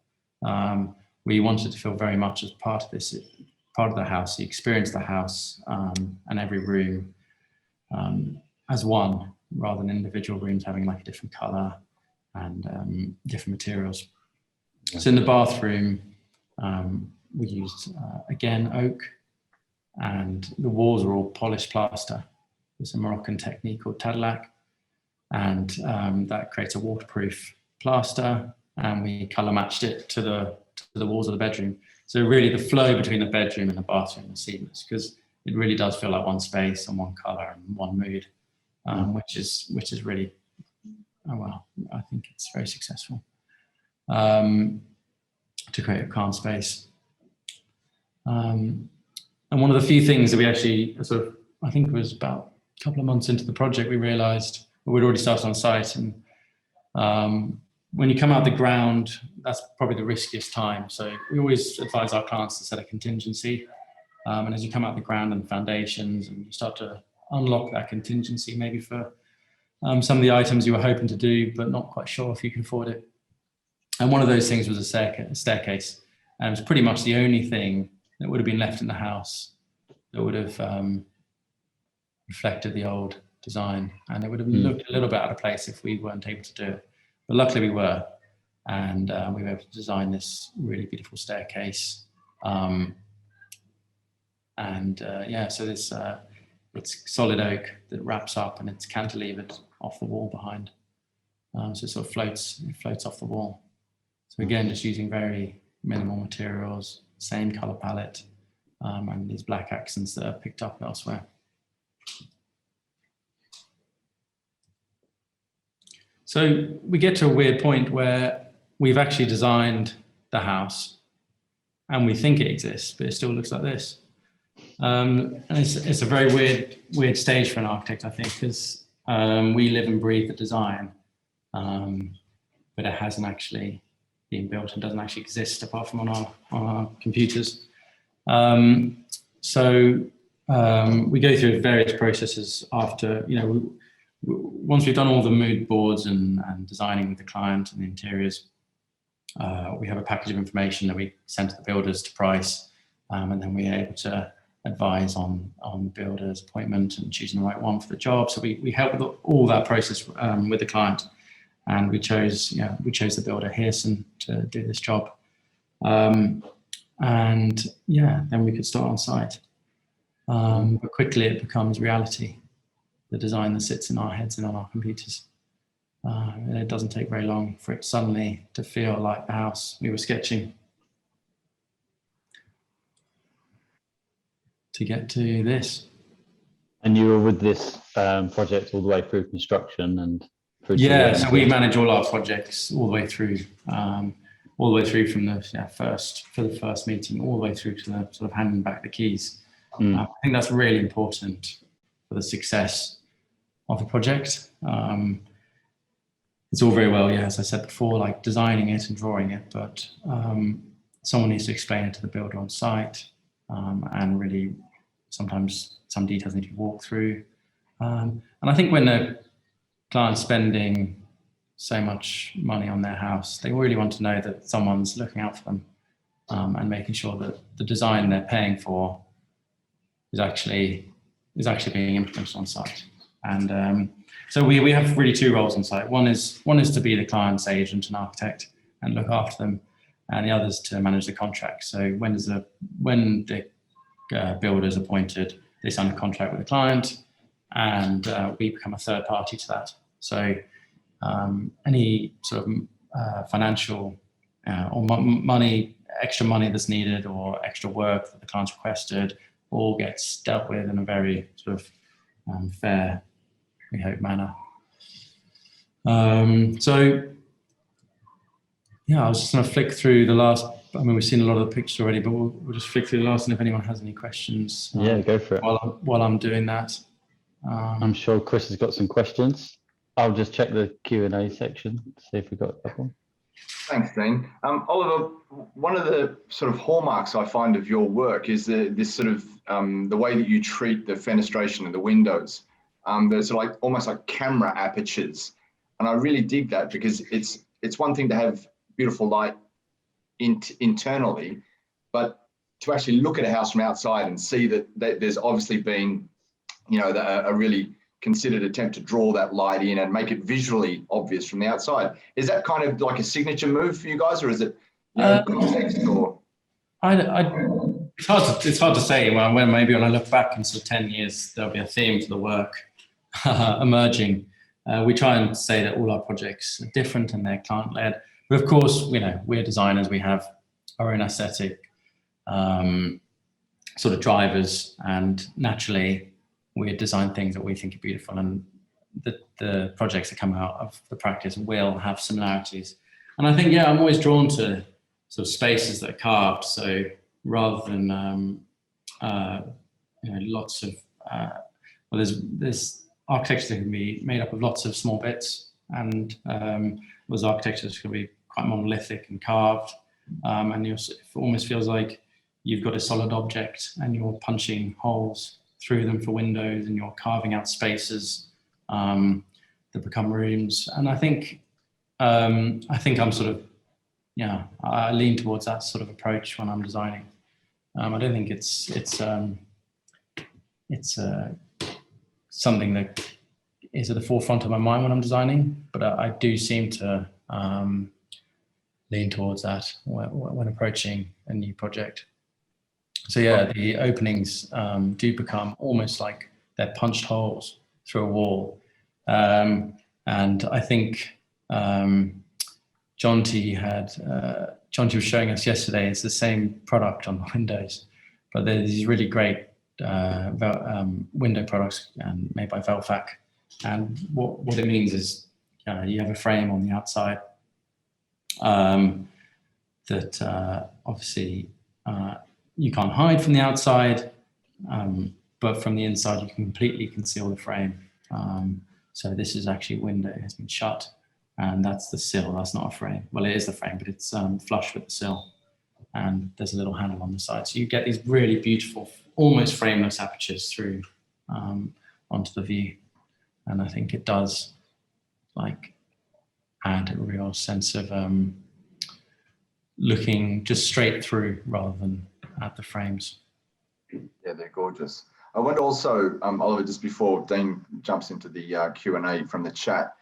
We wanted to feel very much as part of this, part of the house. You experience the house and every room as one, rather than individual rooms having like a different color and different materials. So in the bathroom, we used, again, oak, and the walls are all polished plaster. It's a Moroccan technique called tadlac, and that creates a waterproof plaster, and we color matched it to the walls of the bedroom. So really the flow between the bedroom and the bathroom is seamless, because it really does feel like one space and one color and one mood, which is really, well, I think it's very successful to create a calm space. And one of the few things that we actually I think it was about a couple of months into the project, we realized we'd already started on site, and when you come out the ground, that's probably the riskiest time. So we always advise our clients to set a contingency. And as you come out the ground and the foundations, and you start to unlock that contingency, maybe for some of the items you were hoping to do, but not quite sure if you can afford it. And one of those things was a staircase. And it was pretty much the only thing that would have been left in the house that would have reflected the old design. And it would have looked a little bit out of place if we weren't able to do it. But luckily we were. And we were able to design this really beautiful staircase. So this it's solid oak that wraps up, and it's cantilevered off the wall behind. So it sort of floats off the wall. So again, just using very minimal materials, same color palette, and these black accents that are picked up elsewhere. So we get to a weird point where we've actually designed the house and we think it exists, but it still looks like this. And it's a very weird stage for an architect, I think, because we live and breathe the design, but it hasn't actually been built and doesn't actually exist apart from on our computers. So we go through various processes after, once we've done all the mood boards and designing with the client and the interiors, we have a package of information that we send to the builders to price, and then we're able to advise on the builder's appointment and choosing the right one for the job. So we help with all that process with the client, and we chose the builder Hearson to do this job, and then we could start on site. But quickly it becomes reality, the design that sits in our heads and on our computers. And it doesn't take very long for it suddenly to feel like the house we were sketching. To get to this. And you were with this project all the way through construction and through. So we manage all our projects all the way through from the first meeting all the way through to the sort of handing back the keys. I think that's really important for the success of a project. It's all very well, as I said before, like designing it and drawing it, but someone needs to explain it to the builder on site, and really sometimes some details need to be walked through. And I think when the client's spending so much money on their house. They really want to know that someone's looking out for them and making sure that the design they're paying for is actually being implemented on site. And so we have really two roles on site. One is to be the client's agent and architect and look after them, and the other is to manage the contract. So when the builder is appointed, they sign a contract with the client, and we become a third party to that. So any sort of financial or extra money that's needed or extra work that the client's requested all gets dealt with in a very sort of fair, we hope, manner. So yeah, I was just going to flick through the last. I mean, we've seen a lot of the pictures already, but we'll just flick through the last, and if anyone has any questions, yeah, go for it. While I'm doing that, I'm sure Chris has got some questions. I'll just check the Q&A section, see if we've got a couple. Thanks, Dean. Oliver, one of the sort of hallmarks I find of your work is this sort of the way that you treat the fenestration of the windows. There's like almost like camera apertures, and I really dig that because it's one thing to have beautiful light internally, but to actually look at a house from outside and see that there's obviously been, you know, a really considered attempt to draw that light in and make it visually obvious from the outside. Is that kind of like a signature move for you guys, or is it, you know, context or? It's hard to say. Well, when I look back in sort of 10 years, there'll be a theme to the work emerging. We try and say that all our projects are different and they're client-led. But of course, you know, we're designers. We have our own aesthetic sort of drivers, and naturally, we design things that we think are beautiful, and the projects that come out of the practice will have similarities. And I think, yeah, I'm always drawn to sort of spaces that are carved. So rather than you know, lots of well, there's architecture that can be made up of lots of small bits, and there's architecture that can be quite monolithic and carved, and it almost feels like you've got a solid object and you're punching holes through them for windows, and you're carving out spaces that become rooms. And I think I'm sort of, yeah, I lean towards that sort of approach when I'm designing. I don't think it's something that is at the forefront of my mind when I'm designing, but I do seem to lean towards that when approaching a new project. So yeah, the openings do become almost like they're punched holes through a wall. And I think Jonty was showing us yesterday, it's the same product on the windows, but there's these really great window products made by Velvac. And what it means is you have a frame on the outside that obviously you can't hide from the outside, but from the inside you can completely conceal the frame. So this is actually a window, it has been shut, and that's the sill, that's not a frame. Well, it is the frame, but it's flush with the sill, and there's a little handle on the side. So you get these really beautiful, almost frameless apertures through onto the view. And I think it does like add a real sense of looking just straight through rather than at the frames. Yeah, they're gorgeous. I wonder also, Oliver, just before Dean jumps into the Q&A from the chat,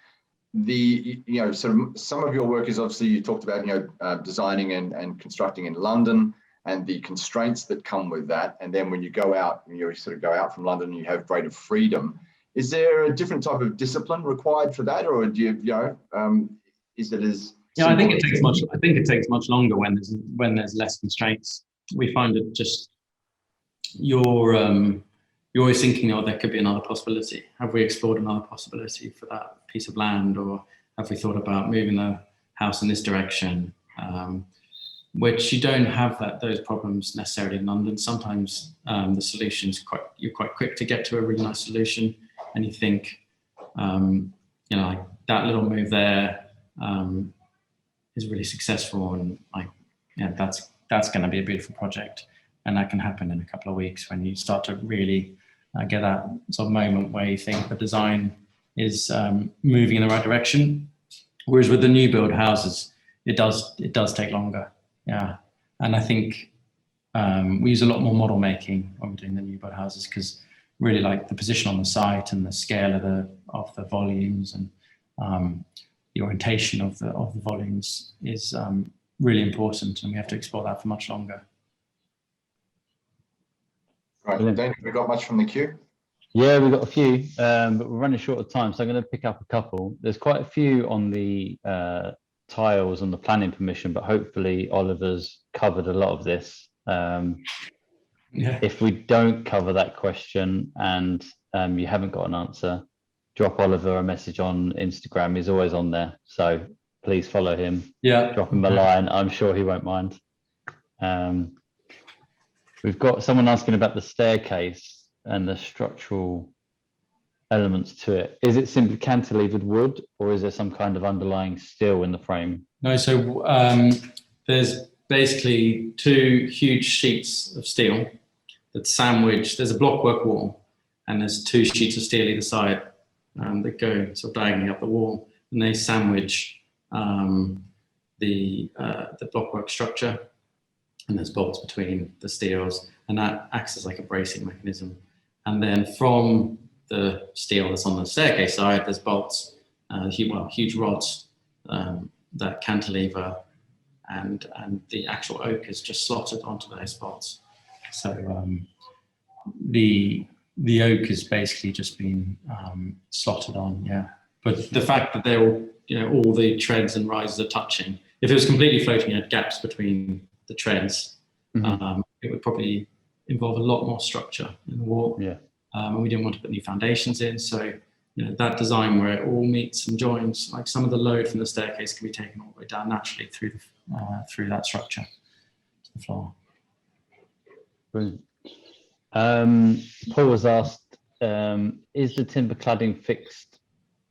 sort of some of your work is obviously, you talked about, designing and constructing in London and the constraints that come with that. And then when you go out, you sort of go out from London, you have greater freedom. Is there a different type of discipline required for that, or do is it as? Yeah, I think it takes much. I think it takes much longer when there's less constraints. We find it just you're always thinking, oh, there could be another possibility. Have we explored another possibility for that piece of land, or have we thought about moving the house in this direction? Which you don't have those problems necessarily in London. Sometimes the solution's you're quite quick to get to a really nice solution, and you think, like that little move there is really successful, and that's going to be a beautiful project, and that can happen in a couple of weeks when you start to really get that sort of moment where you think the design is moving in the right direction. Whereas with the new build houses, it does take longer. Yeah, and I think we use a lot more model making when we're doing the new build houses, because really like the position on the site and the scale of the volumes and the orientation of the volumes is really important, and we have to explore that for much longer. Right, Dan, have we got much from the queue? Yeah, we've got a few, but we're running short of time, so I'm going to pick up a couple. There's quite a few on the tiles on the planning permission, but hopefully Oliver's covered a lot of this. Yeah. If we don't cover that question and you haven't got an answer, drop Oliver a message on Instagram. He's always on there, so please follow him. Yeah. Drop him a line. I'm sure he won't mind. We've got someone asking about the staircase and the structural elements to it. Is it simply cantilevered wood, or is there some kind of underlying steel in the frame? No, so there's basically two huge sheets of steel that sandwich. There's a blockwork wall, and there's two sheets of steel either side that go sort of diagonally up the wall, and they sandwich the blockwork structure. And there's bolts between the steels, and that acts as like a bracing mechanism. And then from the steel that's on the staircase side, there's bolts, huge rods that cantilever, and the actual oak is just slotted onto those bolts. So the oak has basically just been slotted on, yeah. But the fact that they're all, all the treads and rises are touching. If it was completely floating, you had gaps between the treads. Mm-hmm. It would probably involve a lot more structure in the wall. Yeah. And we didn't want to put new foundations in, so that design where it all meets and joins, like some of the load from the staircase can be taken all the way down naturally through that structure to the floor. Brilliant. Paul was asked, is the timber cladding fixed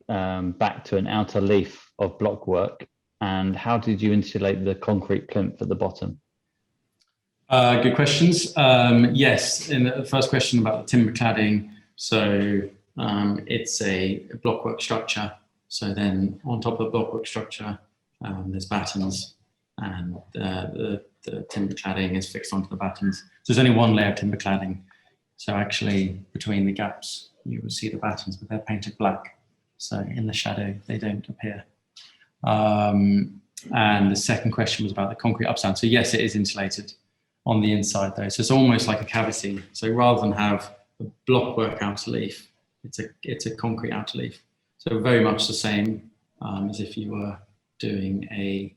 back to an outer leaf of blockwork, and how did you insulate the concrete plinth at the bottom? Good questions. Yes, in the first question about the timber cladding, so it's a blockwork structure. So then on top of the blockwork structure, there's battens, and the timber cladding is fixed onto the battens. So there's only one layer of timber cladding. So actually between the gaps, you will see the battens, but they're painted black. So in the shadow, they don't appear. And the second question was about the concrete upstand. So yes, it is insulated on the inside though. So it's almost like a cavity. So rather than have a blockwork outer leaf, it's a concrete outer leaf. So very much the same as if you were doing a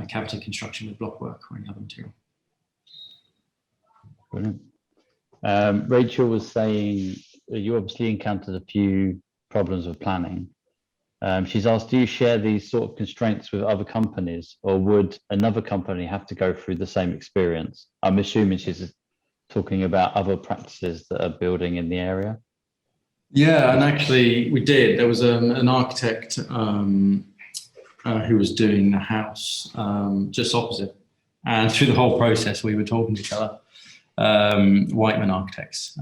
cavity construction with blockwork or any other material. Brilliant. Rachel was saying you obviously encountered a few problems with planning. She's asked, do you share these sort of constraints with other companies, or would another company have to go through the same experience? I'm assuming she's talking about other practices that are building in the area. Yeah, and actually we did. There was an architect who was doing the house just opposite. And through the whole process, we were talking to each other. Whiteman Architects,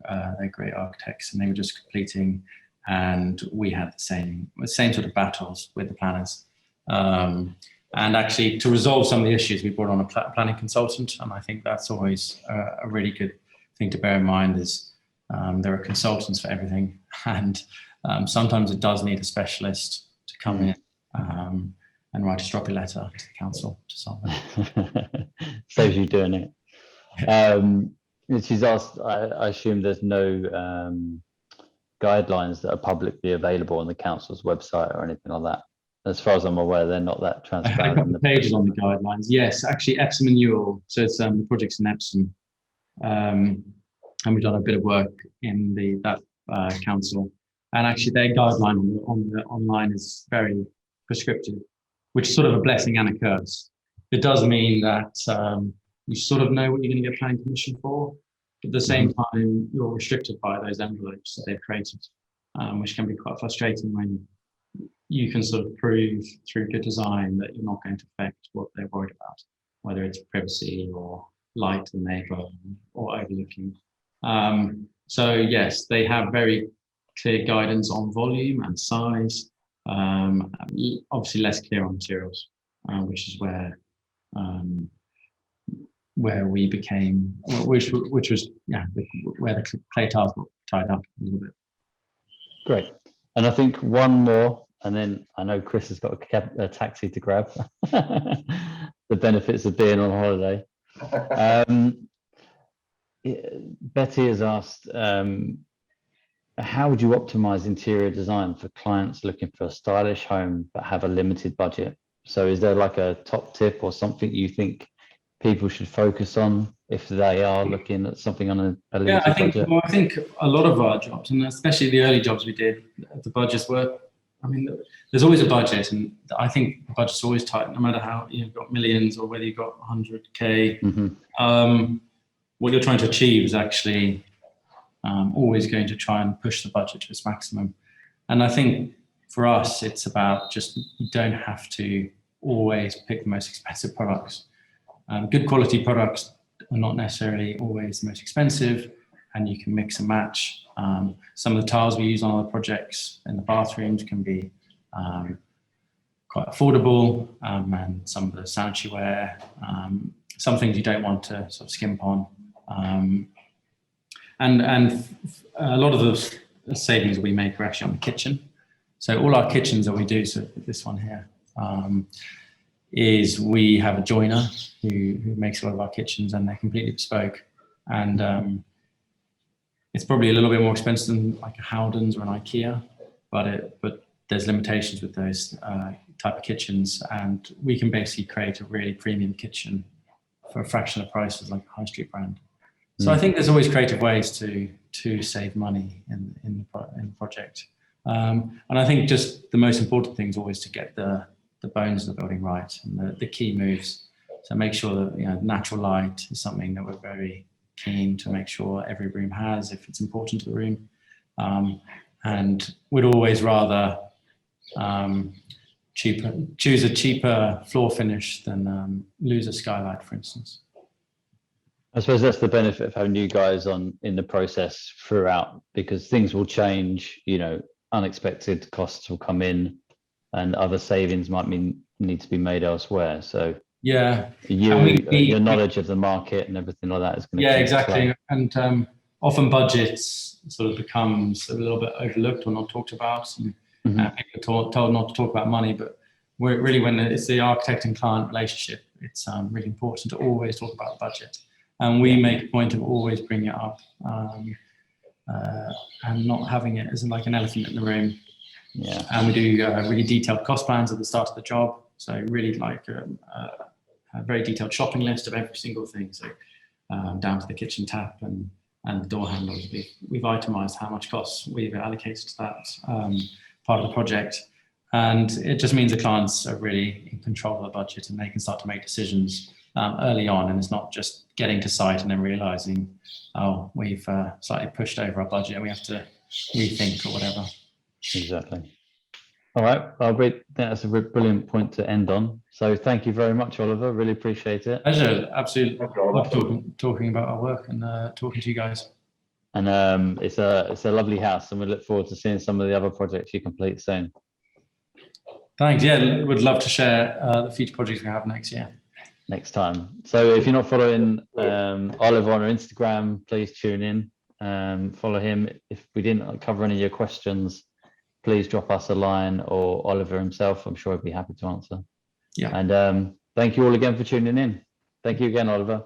they're great architects, and they were just completing, and we had the same sort of battles with the planners. And actually, to resolve some of the issues, we brought on a planning consultant, and I think that's always a really good thing to bear in mind is there are consultants for everything, and sometimes it does need a specialist to come in and write a stroppy letter to the council to solve it. Saves you doing it. She's asked, I assume there's no guidelines that are publicly available on the council's website or anything like that. As far as I'm aware, they're not that transparent. A couple of pages on the guidelines. Yes, actually Epsom and Ewell. So it's the project's in Epsom. And we've done a bit of work in that council. And actually their guideline on the online is very prescriptive, which is sort of a blessing and a curse. It does mean that you sort of know what you're going to get planning permission for, but at the same time, you're restricted by those envelopes that they've created, which can be quite frustrating when you can sort of prove through good design that you're not going to affect what they're worried about, whether it's privacy or light to the neighbour or overlooking. So yes, they have very clear guidance on volume and size, Obviously less clear on materials, which is where we became, which was where the clay tiles got tied up a little bit. Great. And I think one more, and then I know Chris has got a taxi to grab. The benefits of being on holiday. Betty has asked, how would you optimize interior design for clients looking for a stylish home but have a limited budget? So is there like a top tip or something you think people should focus on if they are looking at something on a limited budget? Well, I think a lot of our jobs, and especially the early jobs we did, the budgets were, I mean, there's always a budget, and I think the budget's always tight, no matter how you've got millions or whether you've got 100K. What you're trying to achieve is actually always going to try and push the budget to its maximum. And I think for us, it's about just, you don't have to always pick the most expensive products. Good quality products are not necessarily always the most expensive, and you can mix and match. Some of the tiles we use on other projects in the bathrooms can be quite affordable, and some of the sanitary ware, some things you don't want to sort of skimp on. And a lot of the savings we make are actually on the kitchen. So all our kitchens that we do, so this one here, is we have a joiner who makes a lot of our kitchens, and they're completely bespoke. And it's probably a little bit more expensive than like a Howden's or an IKEA, but there's limitations with those type of kitchens, and we can basically create a really premium kitchen for a fraction of the price as like a high street brand. So I think there's always creative ways to save money in the project. And I think just the most important thing is always to get the bones of the building right, and the key moves. So make sure that natural light is something that we're very keen to make sure every room has, if it's important to the room. And we'd always rather choose a cheaper floor finish than lose a skylight, for instance. I suppose that's the benefit of having you guys in the process throughout, because things will change, unexpected costs will come in, and other savings might need to be made elsewhere. So yeah, your knowledge of the market and everything like that is going to exactly. And often budgets sort of becomes a little bit overlooked or not talked about, and people are told not to talk about money. But really, when it's the architect and client relationship, it's really important to always talk about the budget. And we make a point of always bringing it up, and not having it as like an elephant in the room. Yeah. And we do really detailed cost plans at the start of the job. So really like a very detailed shopping list of every single thing. So down to the kitchen tap and the door handles. We've itemized how much costs we've allocated to that part of the project. And it just means the clients are really in control of the budget, and they can start to make decisions early on. And it's not just getting to site and then realizing, oh, we've slightly pushed over our budget and we have to rethink or whatever. Exactly. All right. Well, that's a brilliant point to end on. So thank you very much, Oliver. Really appreciate it. Pleasure. Absolutely. Love talking about our work and talking to you guys. And it's a lovely house, and we look forward to seeing some of the other projects you complete soon. Thanks. Yeah, would love to share the future projects we have next time. So if you're not following Oliver on our Instagram, please tune in. Follow him. If we didn't cover any of your questions, please drop us a line, or Oliver himself. I'm sure he'd be happy to answer. Yeah. And thank you all again for tuning in. Thank you again, Oliver.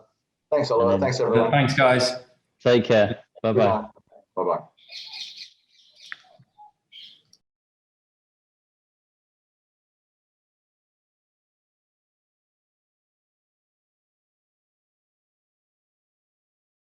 Thanks, Oliver. Thanks, everyone. Thanks, guys. Take care. Bye-bye. Bye-bye.